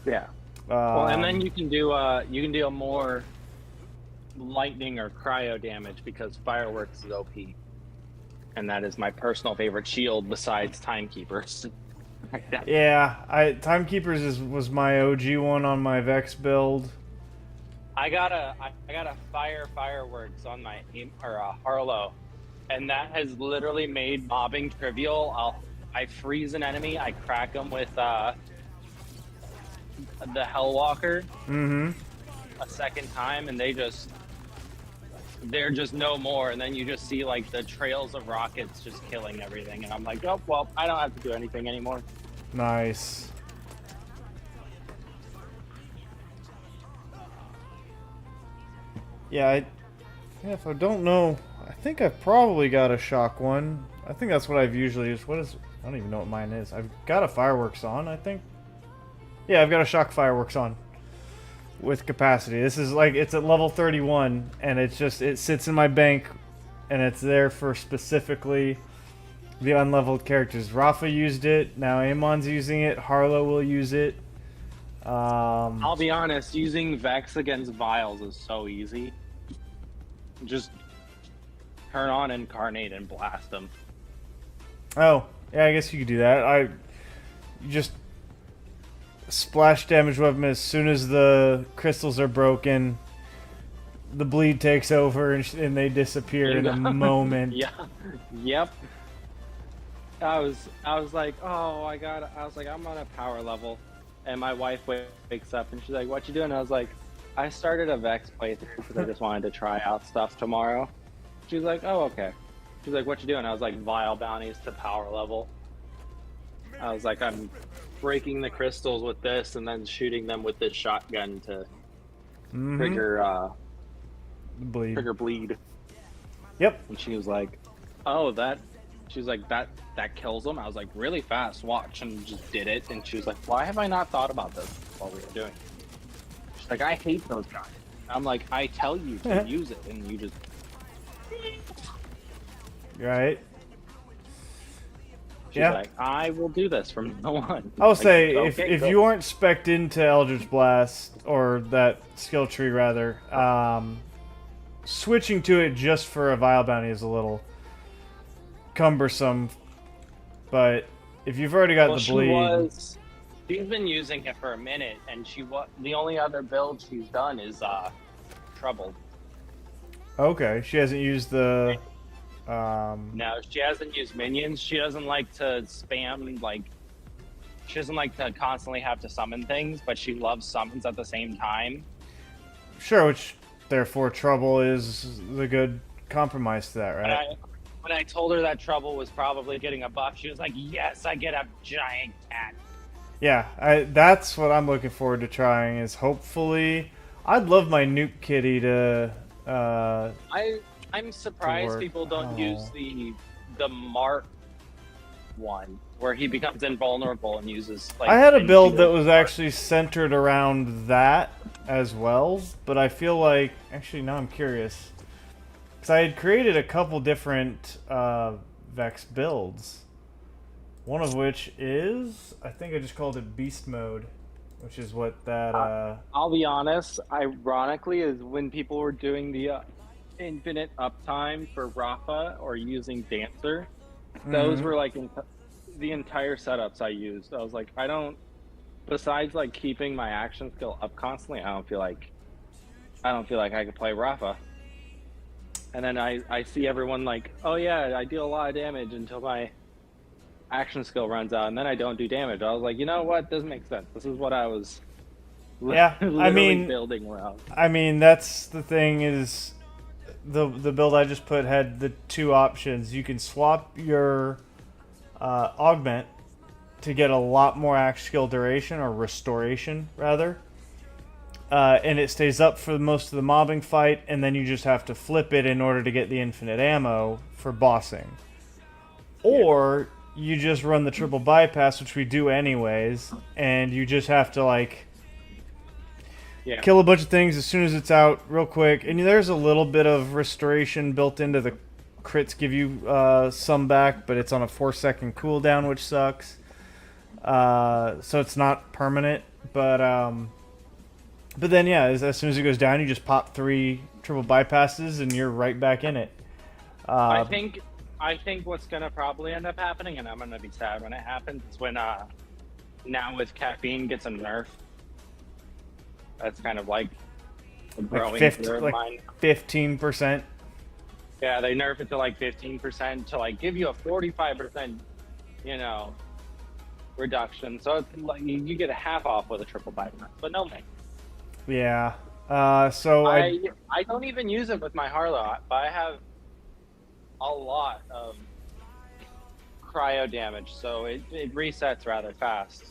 Yeah. Well, and then you can do a more lightning or cryo damage, because fireworks is OP, and that is my personal favorite shield besides timekeepers. Yeah, timekeepers was my OG one on my Vex build. I got a fireworks on my Harlow, and that has literally made mobbing trivial. I freeze an enemy, I crack them with the Hellwalker, a second time, and they're just no more. And then you just see like the trails of rockets just killing everything. And I'm like, oh well, I don't have to do anything anymore. Nice. Yeah, if I don't know, I think I've probably got a shock one. I think that's what I've usually used. What is? I don't even know what mine is. I've got a fireworks on, I think. Yeah, I've got a shock fireworks on with capacity. This is like, it's at level 31, and it's just, it sits in my bank, and it's there for specifically the unleveled characters. Rafa used it. Now Amon's using it. Harlow will use it. I'll be honest, using Vex against Vials is so easy. Just turn on Incarnate and blast them. Oh, yeah, I guess you could do that. You just splash damage weapon as soon as the crystals are broken. The bleed takes over and they disappear in a moment. Yeah. Yep. I was like, oh, I was like, I'm on a power level, and my wife wakes up and she's like, what you doing? I was like, I started a Vex playthrough because I just wanted to try out stuff tomorrow. She's like, oh, okay. She's like, what you doing? I was like, vial bounties to power level. I was like, I'm breaking the crystals with this and then shooting them with this shotgun to trigger bleed. Yep. And she was like, oh, she was like, that kills them. I was like, really fast, watch, and just did it. And she was like, why have I not thought about this while we were doing it? She's like, I hate those guys. I'm like, I tell you to use it, and you just... Right. She's like, I will do this from now on. I'll like, say, okay, if you aren't spec'd into Eldritch Blast, or that skill tree rather, switching to it just for a vial bounty is a little cumbersome. But if you've already got the bleed... She's been using it for a minute, and the only other build she's done is Troubled. Okay, she hasn't used the... No, she hasn't used minions. She doesn't like to spam, like... She doesn't like to constantly have to summon things, but she loves summons at the same time. Sure, which, therefore, Trouble is the good compromise to that, right? When I told her that Trouble was probably getting a buff, she was like, yes, I get a giant cat. Yeah, that's what I'm looking forward to trying, is hopefully... I'd love my Nuke Kitty to... I'm surprised people don't use the Mark one, where he becomes invulnerable and uses... like. I had a build that was actually centered around that as well, but I feel like... Actually, now I'm curious. Because I had created a couple different Vex builds. One of which is, I think I just called it Beast Mode, which is what that... I'll be honest, ironically, is when people were doing the infinite uptime for Rafa or using Dancer, those were like the entire setups I used. I was like, besides like keeping my action skill up constantly, I don't feel like I could play Rafa. And then I see everyone like, oh yeah, I deal a lot of damage until my action skill runs out, and then I don't do damage. I was like, you know what? This makes sense. This is what I was building around. I mean, that's the thing is, the build I just put had the two options. You can swap your augment to get a lot more action skill duration, or restoration, rather. And it stays up for most of the mobbing fight, and then you just have to flip it in order to get the infinite ammo for bossing. Or you just run the triple bypass, which we do anyways, and you just have to, like, kill a bunch of things as soon as it's out real quick. And there's a little bit of restoration built into the crits, give you some back, but it's on a 4-second cooldown, which sucks. So it's not permanent, but then, yeah, as soon as it goes down, you just pop 3 triple bypasses, and you're right back in it. I think what's gonna probably end up happening, and I'm gonna be sad when it happens, is when now with caffeine gets a nerf. That's kind of like growing like 15%. Yeah, they nerf it to like 15% to like give you a 45%, reduction. So it's like you get a half off with a triple bypass, but no thanks. Yeah. So I don't even use it with my Harlow, but I have a lot of cryo damage, so it resets rather fast.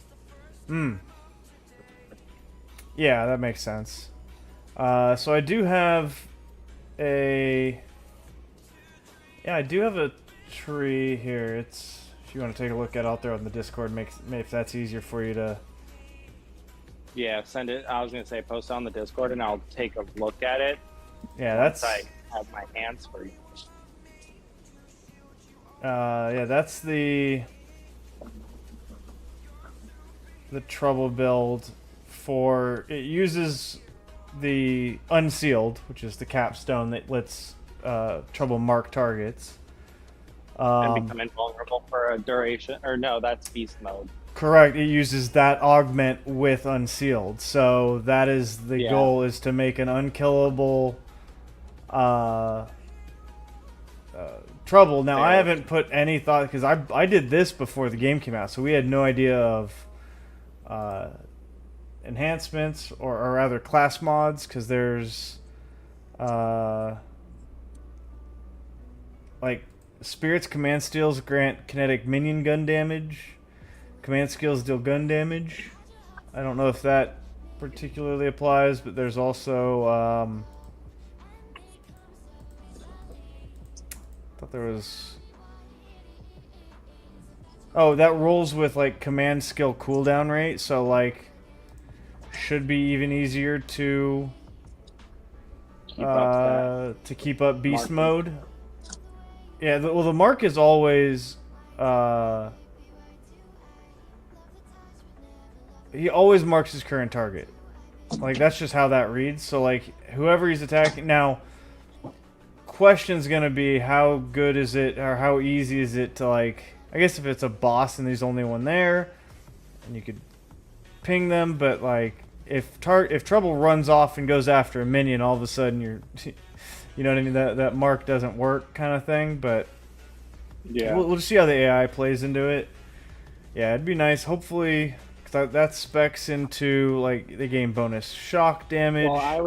Yeah, that makes sense. So I do have a... Yeah, I do have a tree here. It's... If you want to take a look at it out there on the Discord, if that's easier for you to... Yeah, send it. I was gonna say post it on the Discord, and I'll take a look at it. Yeah, once that's... I have my hands free. Yeah, that's the trouble build for... It uses the unsealed, which is the capstone that lets trouble mark targets. And become invulnerable for a duration. Or no, that's beast mode. Correct. It uses that augment with unsealed. So that is the goal, is to make an unkillable trouble. Now, I haven't put any thought, because I did this before the game came out, so we had no idea of enhancements, or rather class mods, because there's like Spirit's command skills grant kinetic minion gun damage. Command skills deal gun damage. I don't know if that particularly applies, but there's also thought there was... Oh, that rolls with like command skill cooldown rate, so like should be even easier to keep up beast mode. Yeah, well, the mark is always he always marks his current target. Like, that's just how that reads. So like whoever he's attacking now, question's gonna be how good is it, or how easy is it to, like, I guess if it's a boss and there's only one there and you could ping them, but like if trouble runs off and goes after a minion, all of a sudden you're you know what I mean, that mark doesn't work, kind of thing. But yeah, we'll just see how the AI plays into it. Yeah, it'd be nice, hopefully, because that specs into like the game bonus shock damage. Well, I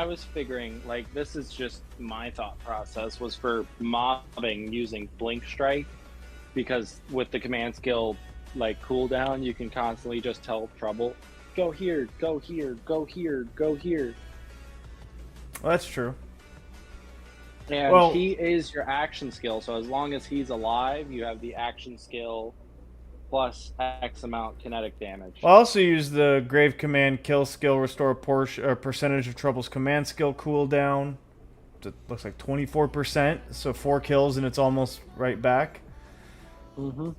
was figuring, like, this is just my thought process, was for mobbing using blink strike, because with the command skill like cooldown, you can constantly just tell trouble, go here, go here, go here, go here. Well, that's true. And he is your action skill, so as long as he's alive, you have the action skill plus X amount kinetic damage. I'll also use the Grave Command kill skill, restore a percentage of Trouble's command skill cooldown. It looks like 24%, so 4 kills and it's almost right back. Well,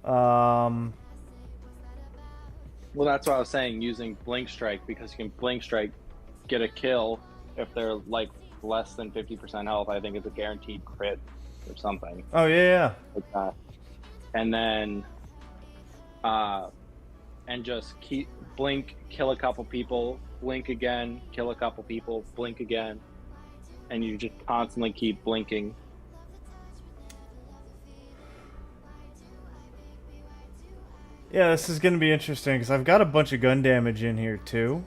that's what I was saying, using Blink Strike, because you can Blink Strike, get a kill if they're like less than 50% health. I think it's a guaranteed crit or something. Oh, yeah. Like that. And then and just keep blink, kill a couple people, blink again, kill a couple people, blink again, and you just constantly keep blinking. Yeah, this is going to be interesting, because I've got a bunch of gun damage in here too,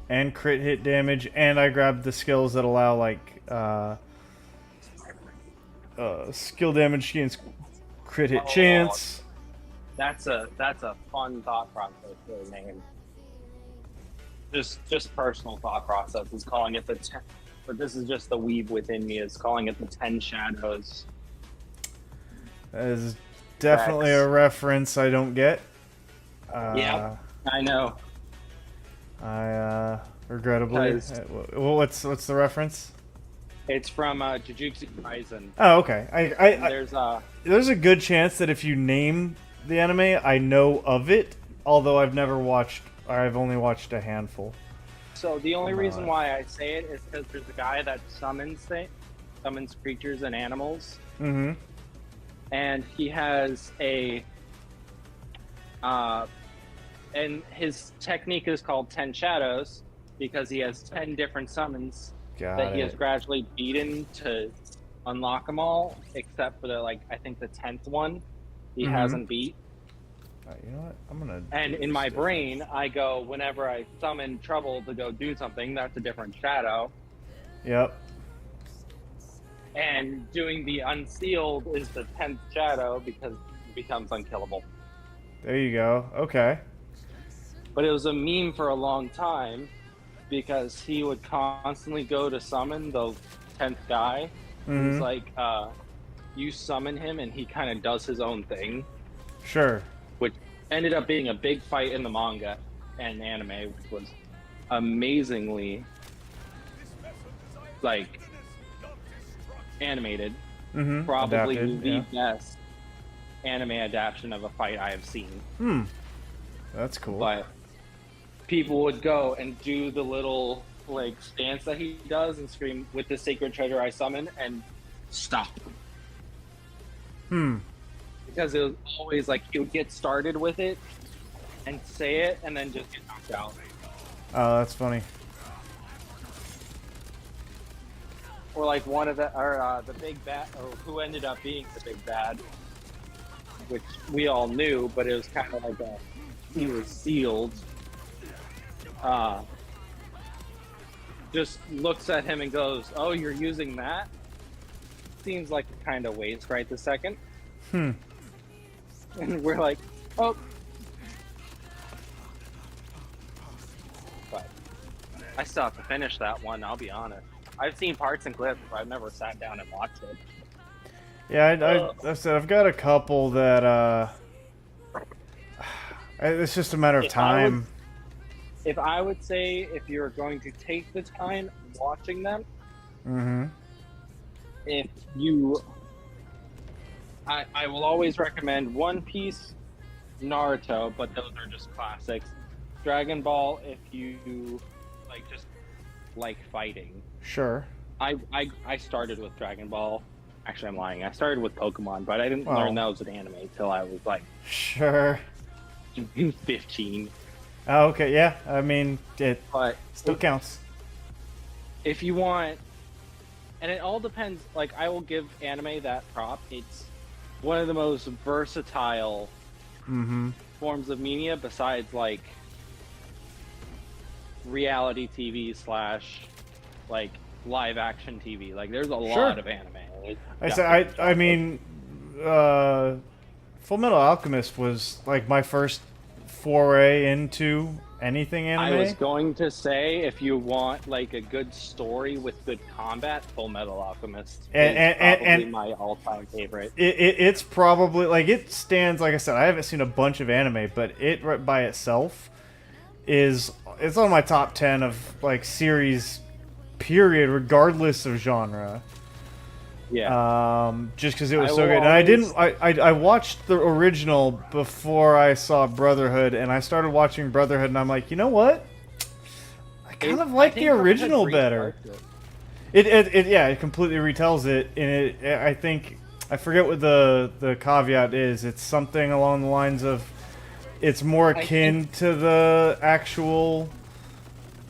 and crit hit damage, and I grabbed the skills that allow like skill damage against crit hit chance. That's a fun thought process for a name. Just personal thought process is calling it the but this is just the weeb within me, is calling it the 10 shadows. That is definitely a reference I don't get. Yeah, I know. I regrettably. What's the reference? It's from Jujutsu Kaisen. Oh, okay. There's a good chance that if you name the anime, I know of it, although I've never watched, or I've only watched a handful. So the only reason why I say it is because there's a guy that summons creatures and animals. Mm-hmm. And he has a and his technique is called 10 shadows, because he has 10 different summons that he has gradually beaten to unlock them all, except for the, like, I think the 10th one he hasn't beat. You know what? I'm gonna. And do in this my different. brain, I go, whenever I summon trouble to go do something, that's a different shadow. Yep. And doing the unsealed is the 10th shadow because it becomes unkillable. There you go. Okay. But it was a meme for a long time because he would constantly go to summon the 10th guy. Who's Mm-hmm. like, you summon him and he kind of does his own thing, Sure. which ended up being a big fight in the manga and anime, which was amazingly like animated. Mm-hmm. Probably Adapted. the Yeah. best anime adaptation of a fight I have seen. Hmm. That's cool. But people would go and do the little like stance that he does and scream, "With the sacred treasure I summon," and stop. Hmm. Because it was always like he would get started with it and say it and then just get knocked out. Oh, that's funny. Or like one of the big bad, or who ended up being the big bad, which we all knew, but it was kind of like he was sealed. Just looks at him and goes, "Oh, you're using that? Seems like a kind of waste right this second." Hmm. And we're like, "Oh." But I still have to finish that one, I'll be honest. I've seen parts and clips, but I've never sat down and watched it. Yeah, I said I've got a couple that it's just a matter of time. If I would say, if you're going to take the time watching them, Mm-hmm. if you, I will always recommend One Piece, Naruto, but those are just classics. Dragon Ball, if you like fighting. Sure. I started with Dragon Ball. Actually, I'm lying. I started with Pokemon, but I didn't Well. learn that was an anime until I was like Sure. 15. Oh, okay. Yeah. I mean, it But still counts. if you want, and it all depends, like I will give anime that prop. It's one of the most versatile Mm-hmm. forms of media besides like reality TV / like live action TV. Like there's a lot of anime. I mean, Full Metal Alchemist was like my first foray into anything anime. I was going to say, if you want like a good story with good combat, Full Metal Alchemist is probably my all-time favorite. It's probably like it stands. Like I said, I haven't seen a bunch of anime, but it right by itself it's on my top 10 of like series, period, regardless of genre. Yeah. Just because it was I so will good. And I always- didn't. I watched the original before I saw Brotherhood, and I started watching Brotherhood, and I'm like, you know what? I kind of like the original better. It completely retells it, and I think I forget what the caveat is. It's something along the lines of it's more akin to the actual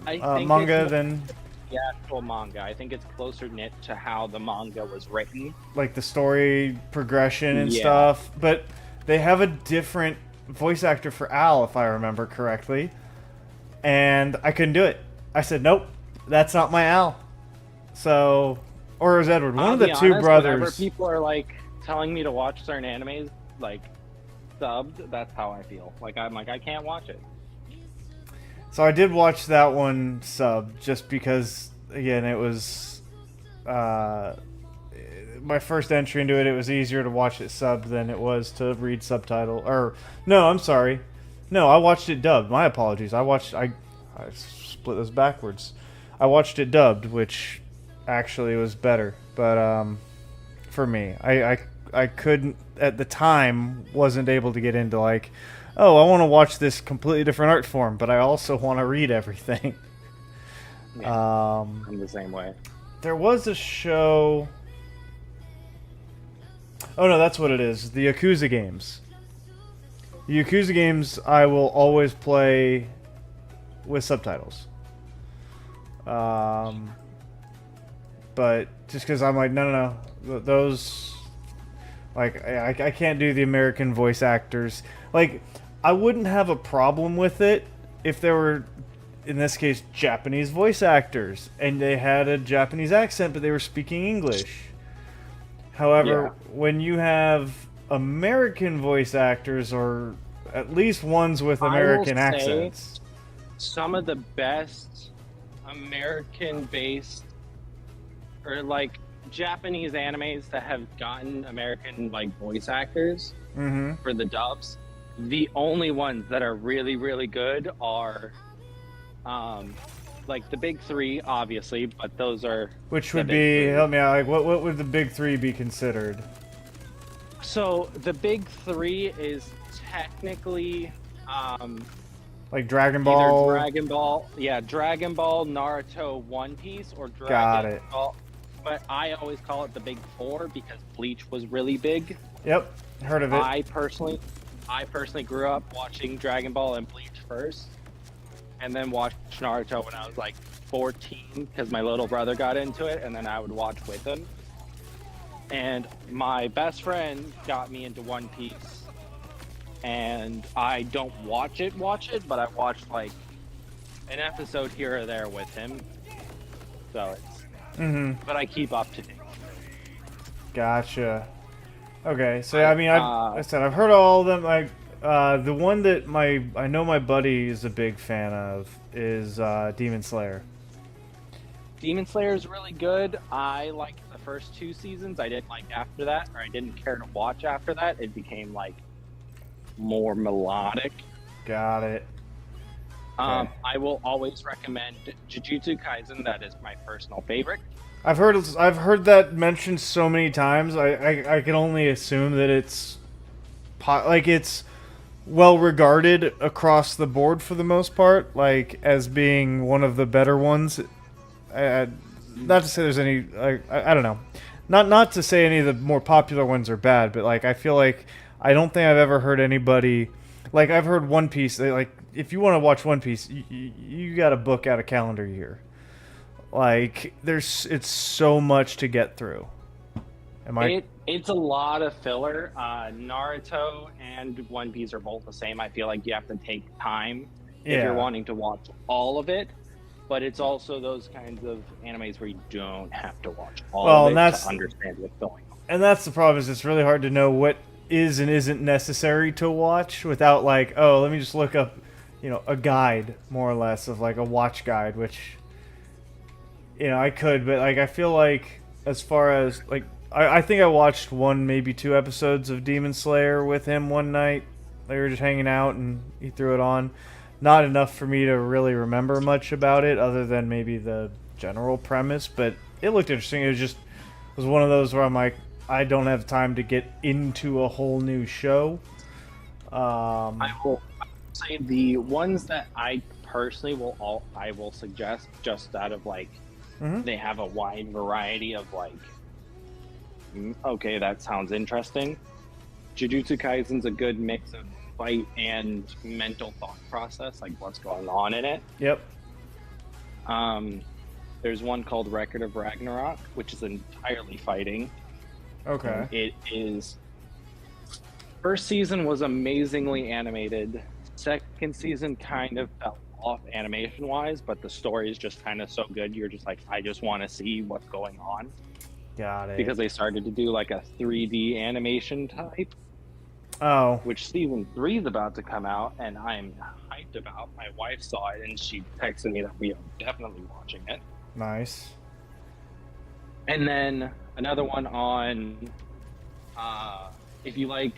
manga than the actual manga. I think it's closer knit to how the manga was written. like the story progression and Yeah. stuff. But they have a different voice actor for Al, if I remember correctly. And I couldn't do it. I said, nope, that's not my Al. So, or it was Edward. One of the two brothers. Whenever people are like telling me to watch certain animes, like subbed, that's how I feel. Like I'm like I can't watch it. So I did watch that one sub just because, again, it was my first entry into it. It was easier to watch it subbed than it was to read subtitle. Or no, I'm sorry. No, I watched it dubbed. My apologies. I split this backwards. I watched it dubbed, which actually was better. But for me, I couldn't at the time wasn't able to get into like, oh, I want to watch this completely different art form, but I also want to read everything. Yeah, I'm the same way. There was a show. Oh no, that's what it is. The Yakuza games. The Yakuza games I will always play with subtitles. But just because I'm like, no, those, like, I can't do the American voice actors. Like, I wouldn't have a problem with it if there were, in this case, Japanese voice actors and they had a Japanese accent, but they were speaking English. However, when you have American voice actors, or at least ones with American accents, some of the best American-based or like Japanese animes that have gotten American like voice actors for the dubs, the only ones that are really, really good are like the big three, obviously, but those are which would be, help me out, like what would the big three be considered? So the big three is technically like Dragon Ball. either Dragon Ball, Dragon Ball, Naruto, One Piece, or Dragon Got it. Ball. But I always call it the big four because Bleach was really big. Yep, heard of it. I personally grew up watching Dragon Ball and Bleach first, and then watched Naruto when I was like 14 because my little brother got into it, and then I would watch with him. And my best friend got me into One Piece, and I don't watch it, but I watched like an episode here or there with him. So it's, but I keep up to date. Gotcha. Okay, so I mean, I said I've heard all of them. Like the one that I know my buddy is a big fan of is Demon Slayer. Demon Slayer is really good. I liked the first 2 seasons. I didn't like after that, or I didn't care to watch after that. It became like more melodic. Got it. Okay. I will always recommend Jujutsu Kaisen. That is my personal favorite. I've heard that mentioned so many times. I can only assume that it's it's well regarded across the board for the most part, like as being one of the better ones. Not to say there's any, I don't know, not to say any of the more popular ones are bad, but like I feel like I don't think I've ever heard anybody, like I've heard One Piece. Like if you want to watch One Piece, you got to book out a calendar year. Like it's so much to get through. It's a lot of filler. Naruto and One Piece are both the same. I feel like you have to take time if you're wanting to watch all of it. But it's also those kinds of animes where you don't have to watch all of it to understand what's going on. And that's the problem, is it's really hard to know what is and isn't necessary to watch without like, oh, let me just look up, a guide, more or less, of like a watch guide, which, I could, but like I feel like as far as like, I think I watched 1, maybe 2 episodes of Demon Slayer with him one night. They were just hanging out and he threw it on. Not enough for me to really remember much about it, other than maybe the general premise, but it looked interesting. It was one of those where I'm like, I don't have time to get into a whole new show. I will say the ones that I personally will suggest, just out of like, they have a wide variety of like, okay, that sounds interesting. Jujutsu Kaisen's a good mix of fight and mental thought process, like what's going on in it. Yep. There's one called Record of Ragnarok, which is entirely fighting. Okay. It is. First season was amazingly animated. Second season kind of fell off animation wise, but the story is just kind of so good. You're just like, I just want to see what's going on. Got it. Because they started to do like a 3D animation type. Oh. Which season 3 is about to come out, and I'm hyped about. My wife saw it, and she texted me that we are definitely watching it. Nice. And then another one on, if you like,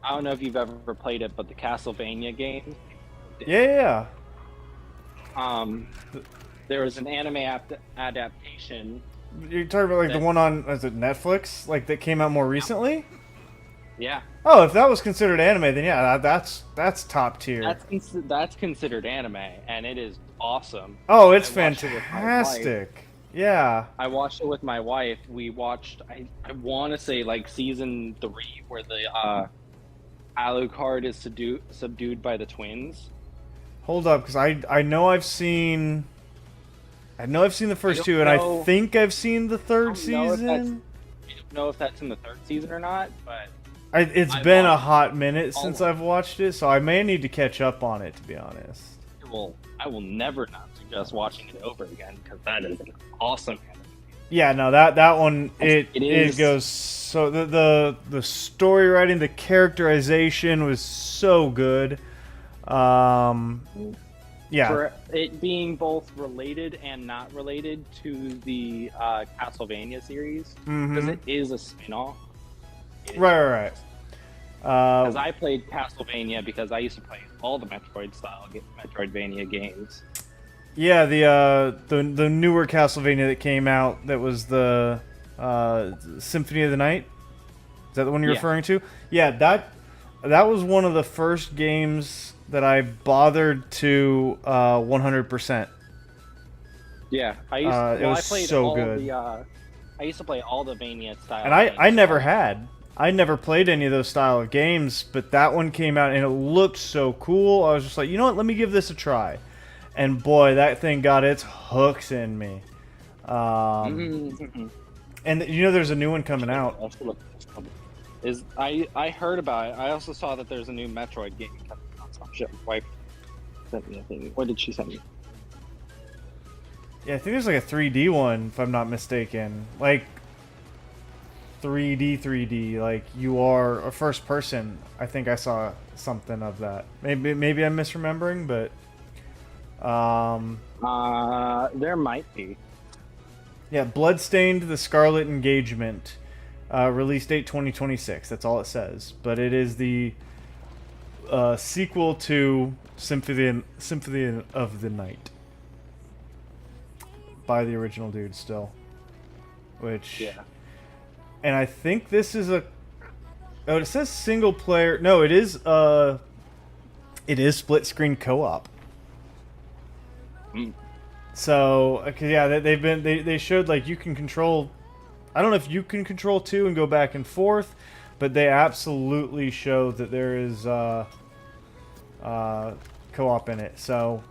I don't know if you've ever played it, but the Castlevania game. Yeah. There was an anime adaptation. You're talking about like the one on, is it Netflix? Like that came out more recently? Yeah. Oh, if that was considered anime, then yeah, that's top tier. That's considered anime, and it is awesome. Oh, it's fantastic. Yeah. I watched it with my wife. We watched, I want to say like season 3, where the Alucard is subdued by the twins. Hold up, because I know I've seen the first 2, and I think I've seen the 3rd season. I don't know if that's in the 3rd season or not, but It's I been a watched hot minute all since of it. I've watched it, so I may need to catch up on it, to be honest. I will never not suggest watching it over again because that is an awesome anime. Yeah, no, that one It it is- goes so the story writing, the characterization was so good. Yeah, For it being both related and not related to the Castlevania series, because it is a spin-off. right. Because I played Castlevania because I used to play all the Metroidvania games. Yeah, the newer Castlevania that came out, that was the Symphony of the Night. Is that the one you're Yeah. referring to? Yeah, that was one of the first games that I bothered to 100%. Yeah, I played so all good. I used to play all the Vania style. And I games, never so- had. I never played any of those style of games, but that one came out and it looked so cool. I was just like, you know what? Let me give this a try. And boy, that thing got its hooks in me. Mhm. And you know, there's a new one coming out. I heard about it. I also saw that there's a new Metroid game coming out. Some shit. My wife sent me a thing. What did she send me? Yeah, I think there's like a 3D one, if I'm not mistaken. Like 3D, like you are a first person. I think I saw something of that. Maybe I'm misremembering, but There might be. yeah, Bloodstained: The Scarlet Engagement, release date 2026. That's all it says. But it is the sequel to Symphony of the Night by the original dude, still. Which Yeah. And I think this is a. Oh, it says single player. No, it is. It is split screen co-op. Mm. So, cause yeah, they showed like you can control. I don't know if you can control two and go back and forth, but they absolutely show that there is co-op in it. So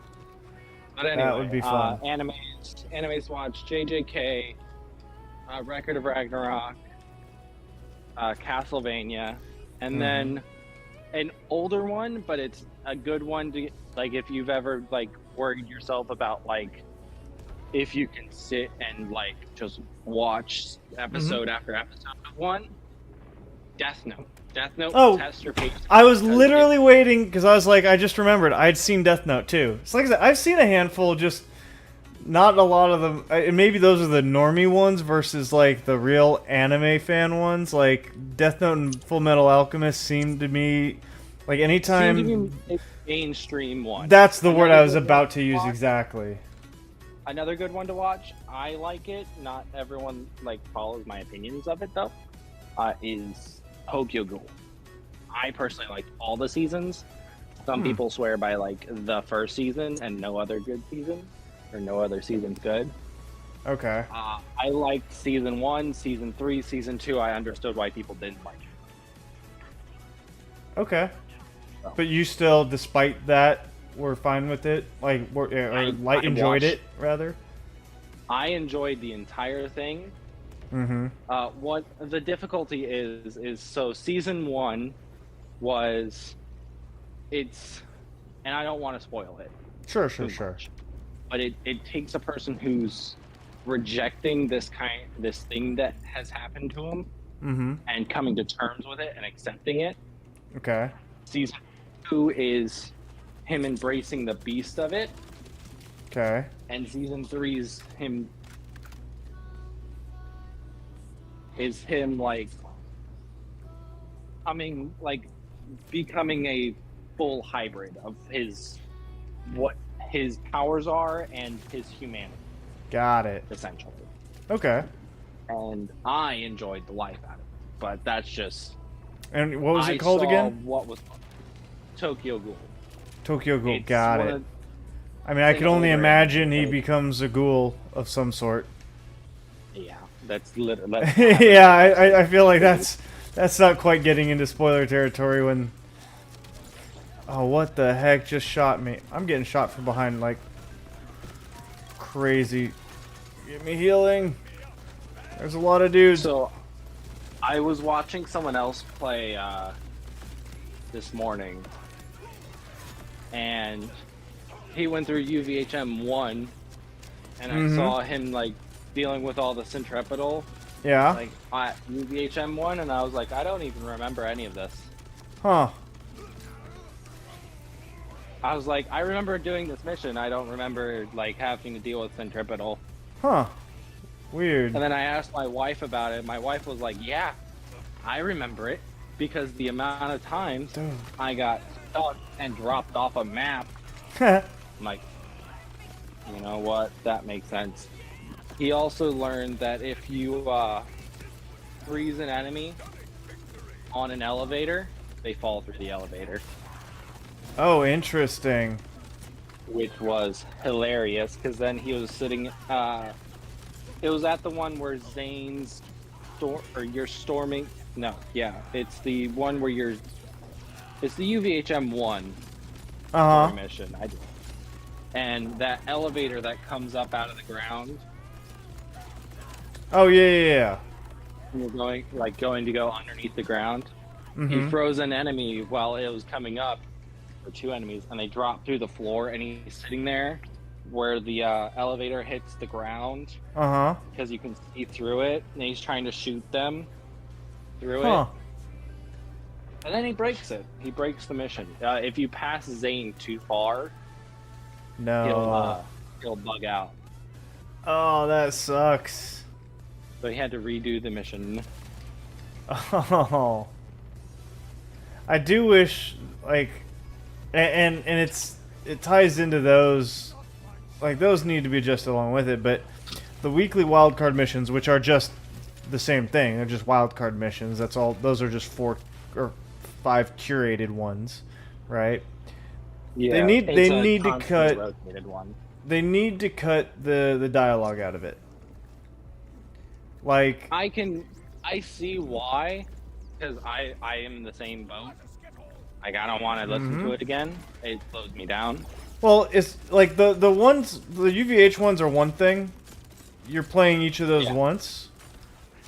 But anyway, that would be fun. Animes watch JJK, Record of Ragnarok, Castlevania, and then an older one, but it's a good one to like if you've ever like worried yourself about like if you can sit and like just watch episode after episode of one. Death Note. Oh, Test your patience. I was because literally waiting because I was like, I just remembered I'd seen Death Note too. So like I said, I've seen a handful, just not a lot of them. And maybe those are the normie ones versus like the real anime fan ones. Like Death Note and Full Metal Alchemist seemed to me like anytime. seemed to be a mainstream one. That's the word I was Another good about one to use watch- exactly. Another good one to watch. I like it. Not everyone like follows my opinions of it though. Is Tokyo Ghoul. I personally liked all the seasons. Some people swear by like the first season and no other good season, or no other season's good. Okay. I liked season 1, season 3, season 2. I understood why people didn't like it. Okay. But you still, despite that, were fine with it? Like, I enjoyed watched- it, rather? I enjoyed the entire thing. Mm-hmm. What the difficulty is so season 1 was it's, and I don't want to spoil it Sure. too much, but it takes a person who's rejecting this thing that has happened to him Mm-hmm. and coming to terms with it and accepting it. Okay. Season 2 is him embracing the beast of it, Okay. and season 3 is him like becoming a full hybrid of what his powers are and his humanity, Got it. essentially. Okay. And I enjoyed the life out of it, but that's just And what was I it called saw again? What was Tokyo Ghoul? Tokyo Ghoul. It's Got one it. of- I mean, I it's could only older, imagine he like- becomes a ghoul of some sort. Yeah, that's literally. Yeah, I feel like that's not quite getting into spoiler territory when. Oh, what the heck just shot me? I'm getting shot from behind like crazy. Give me healing. There's a lot of dudes. So, I was watching someone else play this morning, and he went through UVHM 1, and I saw him like dealing with all the centripetal, Yeah. like at UVHM 1, and I was like, I don't even remember any of this. Huh. I was like, I remember doing this mission. I don't remember like having to deal with centripetal. Huh. Weird. And then I asked my wife about it. My wife was like, yeah, I remember it because the amount of times Dude. I got stuck and dropped off a map. I'm like, you know what? That makes sense. He also learned that if you freeze an enemy on an elevator, they fall through the elevator. Oh, interesting. Which was hilarious because then he was sitting. It was at the one where Zane's you're storming. No, yeah, it's the one where you're. It's the UVHM 1 mission. And that elevator that comes up out of the ground. Oh yeah. You're going to go underneath the ground. He froze an enemy while it was coming up, or two enemies, and they drop through the floor, and he's sitting there where the elevator hits the ground. Because you can see through it, and he's trying to shoot them through it. And then he breaks it. He breaks the mission. If you pass Zane too far, he'll bug out. Oh, that sucks. So he had to redo the mission. Oh. I do wish, like, and it ties into those, like, those need to be adjusted along with it, but the weekly wildcard missions, which are just the same thing, they're just wildcard missions, that's all, those are just 4 or 5 curated ones, right? Yeah, they need to cut rotated one. They need to cut the dialogue out of it. Like, I see why, because I am in the same boat. Like, I don't want to listen to it again. It slows me down. Well, it's like the ones, the UVH ones are one thing. You're playing each of those once.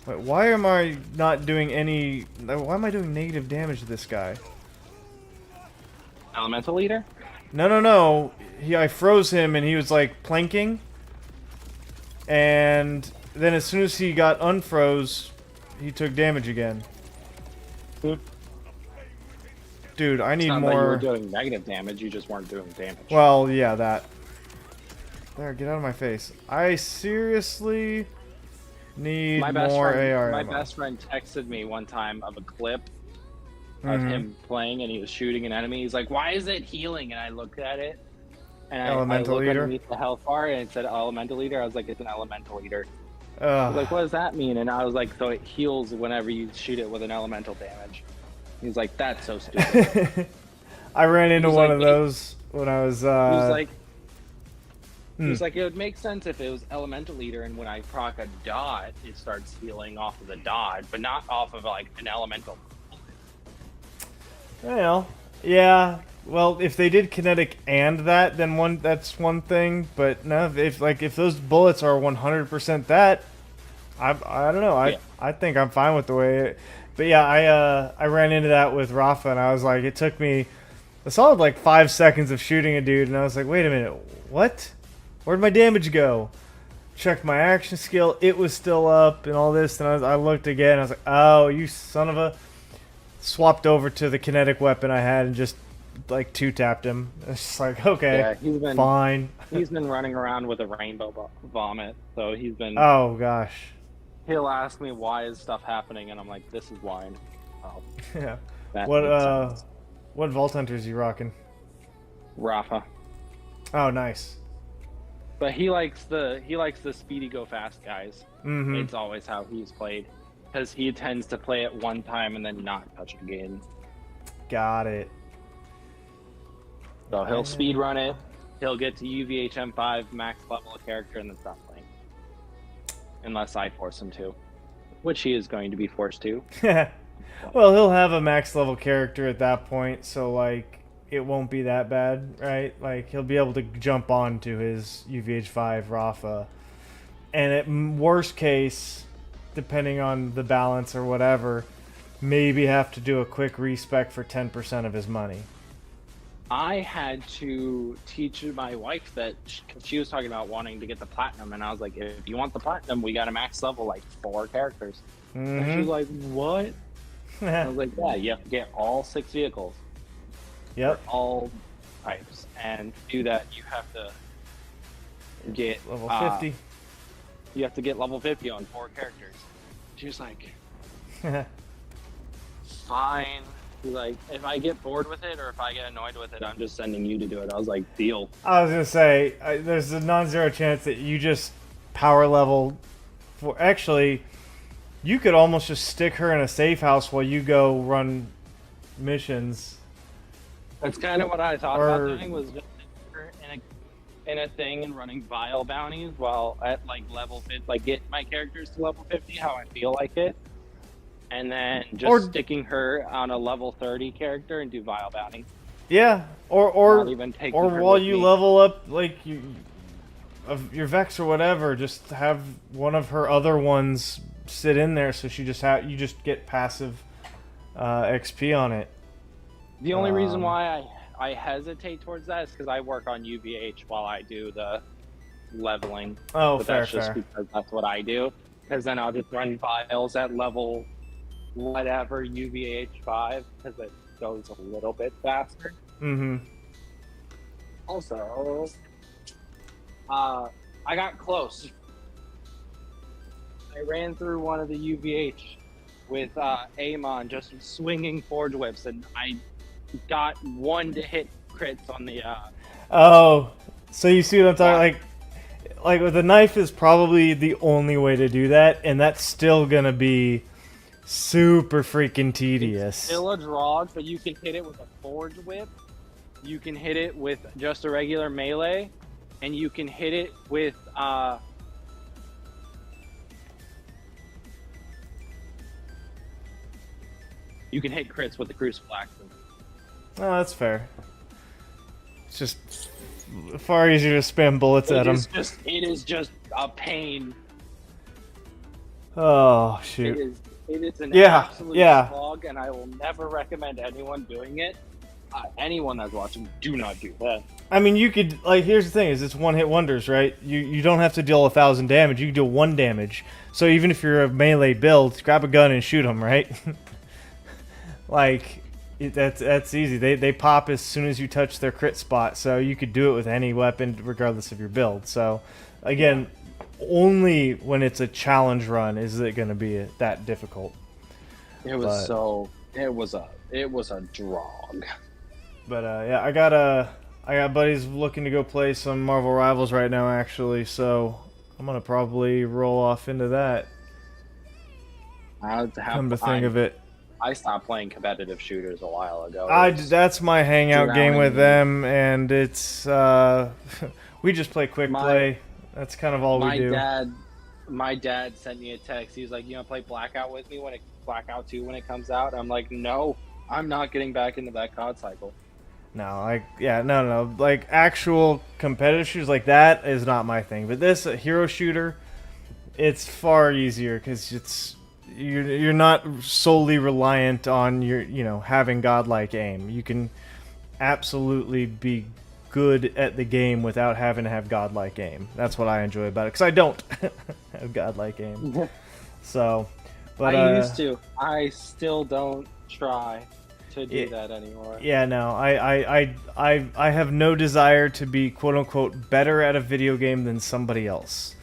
Wait, why am I not doing any? Why am I doing negative damage to this guy? Elemental leader? No. I froze him and he was like planking. And then as soon as he got unfroze, he took damage again. Dude, I need more. more. Like you were doing negative damage, you just weren't doing damage. Well, yeah, that. There, get out of my face. I seriously need more AR My ammo. best friend texted me one time of a clip of him playing, and he was shooting an enemy. He's like, "Why is it healing?" And I looked at it, and I looked underneath the health bar, and it said elemental leader. I was like, "It's an elemental leader." I was like, "What does that mean?" And I was like, "So it heals whenever you shoot it with an elemental damage." He's like, "That's so stupid." I ran into one of those when I was. He was like, it would make sense if it was elemental leader, and when I proc a dot, it starts healing off of the dot, but not off of like an elemental. Well, yeah. Well, if they did kinetic and that, then that's one thing. But no, if those bullets are 100% that, I don't know. I think I'm fine with the way it. But yeah, I ran into that with Rafa, and I was like, it took me a solid like 5 seconds of shooting a dude, and I was like, wait a minute, what? Where'd my damage go? Checked my action skill, it was still up, and all this, and I looked again, and I was like, oh, you son of a. Swapped over to the kinetic weapon I had and just like 2-tapped him. It's just like, okay, fine. He's been running around with a rainbow vomit, so he's been. Oh gosh. He'll ask me why is stuff happening, and I'm like, this is why. Oh, yeah. What Vault Hunter is he rocking? Rafa. Oh, nice. But he likes the speedy go fast guys. It's always how he's played. Because he tends to play it one time and then not touch it again. Got it. So he'll speed run it. He'll get to UVHM5 max level of character and then stop playing. Unless I force him to, which he is going to be forced to. Well, he'll have a max level character at that point, so like it won't be that bad, right? Like he'll be able to jump on to his UVH5 Rafa, and at worst case. depending on the balance or whatever, maybe have to do a quick respec for 10% of his money. I had to teach my wife that she was talking about wanting to get the platinum, and I was like, if you want the platinum, we got to max level like 4 characters. And she was like, what? I was like, yeah, you have to get all 6 vehicles. Yep. All types, and to do that, you have to get level 50. You have to get level 50 on 4 characters. She was like, fine. She's like, if I get bored with it or if I get annoyed with it, I'm just sending you to do it. I was like, deal. I was gonna say, there's a non-zero chance that you just power level. Actually, you could almost just stick her in a safe house while you go run missions. That's kind of what I thought about doing, was just stick her in a thing and running vile bounties while at like level 50, like get my characters to level 50 how I feel like it. And then just sticking her on a level 30 character and do vile bounty. Yeah, or while you level up like of your Vex or whatever, just have one of her other ones sit in there, so you just get passive XP on it. The only reason why I hesitate towards that is because I work on UVH while I do the leveling. Oh, but fair, that's just fair. because that's what I do. Because then I'll just run files at level whatever UVH 5 because it goes a little bit faster. Mm-hmm. Also, I got close. I ran through one of the UVH with Amon just swinging forge whips, and I got 1 to hit crits on the. Oh, so you see what I'm talking? Like with a knife is probably the only way to do that, and that's still gonna be super freaking tedious. It's still a draw, but you can hit it with a forge whip. You can hit it with just a regular melee, and you can hit it with you can hit crits with the crucible axes. Oh, that's fair. It's just far easier to spam bullets at them. It is just a pain. Oh shoot! It is an absolute slog, and I will never recommend anyone doing it. Anyone that's watching, do not do that. I mean, you could, like, here's the thing: is it's one-hit wonders, right? You don't have to deal 1,000 damage. You can deal 1 damage. So even if you're a melee build, grab a gun and shoot them, right? Like, that's easy. They pop as soon as you touch their crit spot. So you could do it with any weapon, regardless of your build. So again, only when it's a challenge run is it going to be that difficult. It was a drog. But yeah, I got buddies looking to go play some Marvel Rivals right now, actually. So I'm gonna probably roll off into that. Come to think of it, I stopped playing competitive shooters a while ago. That's my hangout game with them, and it's we just play quick play. That's kind of all we do. My dad sent me a text. He was like, "You want to play Blackout with me Blackout 2 when it comes out?" I'm like, "No, I'm not getting back into that COD cycle." No, no. Like, actual competitive shooters like that is not my thing. But this hero shooter, it's far easier because you're not solely reliant on your having godlike aim. You can absolutely be good at the game without having to have godlike aim. That's what I enjoy about it, because I don't have godlike aim. So, but I used to. I still don't try to do that anymore. Yeah, no, I have no desire to be quote unquote better at a video game than somebody else,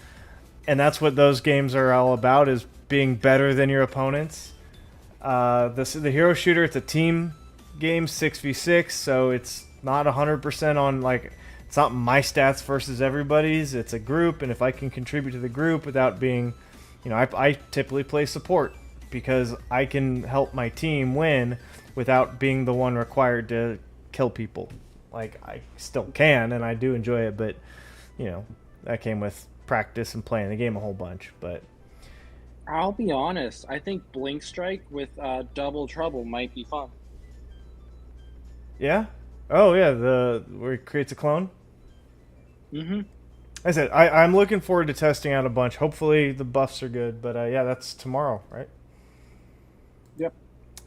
and that's what those games are all about, is being better than your opponents. The hero shooter, it's a team game, 6v6, so it's not 100% on, like, it's not my stats versus everybody's. It's a group, and if I can contribute to the group without being, I typically play support because I can help my team win without being the one required to kill people. Like, I still can, and I do enjoy it, but that came with practice and playing the game a whole bunch. But I'll be honest, I think Blink Strike with Double Trouble might be fun. Yeah? Oh yeah, where it creates a clone? Mm-hmm. I said I'm looking forward to testing out a bunch. Hopefully the buffs are good, but yeah, that's tomorrow, right? Yep.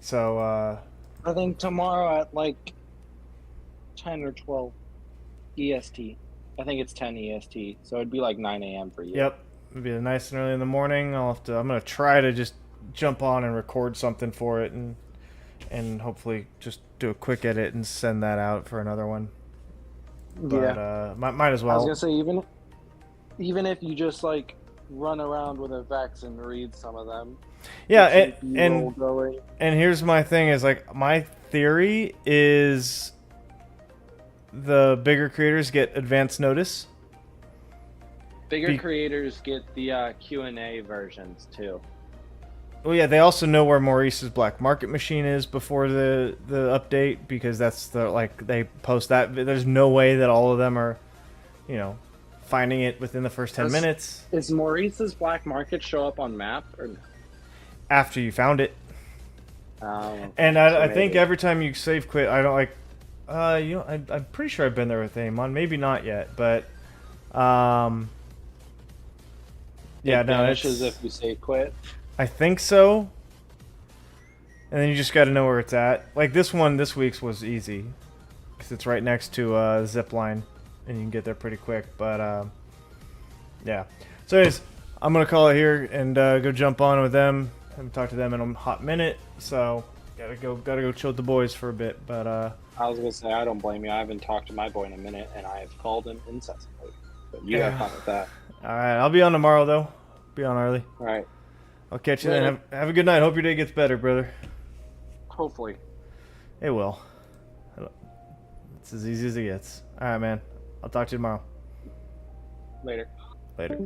So I think tomorrow at like 10 or 12 EST. I think it's 10 EST, so it'd be like 9 a.m. for you. yep, it'll be nice and early in the morning. I'm gonna try to just jump on and record something for it, and hopefully just do a quick edit and send that out for another one. But Yeah. might as I was well. gonna say even if you just like run around with a Vex and read some of them. Yeah, to keep you all and going. here's my thing is like my theory is the bigger creators get advance notice. Bigger creators get the Q&A versions too. Well, yeah, they also know where Maurice's black market machine is before the update, because that's the like they post that. There's no way that all of them are, finding it within the first 10 minutes. Is Maurice's black market show up on map or no? After you found it. And so I think every time you save quit, I don't like. I'm pretty sure I've been there with Amon. Maybe not yet, but yeah, it no, vanishes if you save quit. I think so. And then you just got to know where it's at. Like this week's was easy because it's right next to a zip line, and you can get there pretty quick. But yeah. So anyways, I'm gonna call it here and go jump on with them. I haven't talked to them in a hot minute, so gotta go chill with the boys for a bit. But I was gonna say I don't blame you. I haven't talked to my boy in a minute, and I have called him incessantly. But you have fun with that. All right, I'll be on tomorrow though. Be on early. All right. I'll catch you then. Have a good night. Hope your day gets better, brother. Hopefully. It will. It's as easy as it gets. All right, man. I'll talk to you tomorrow. Later. Later.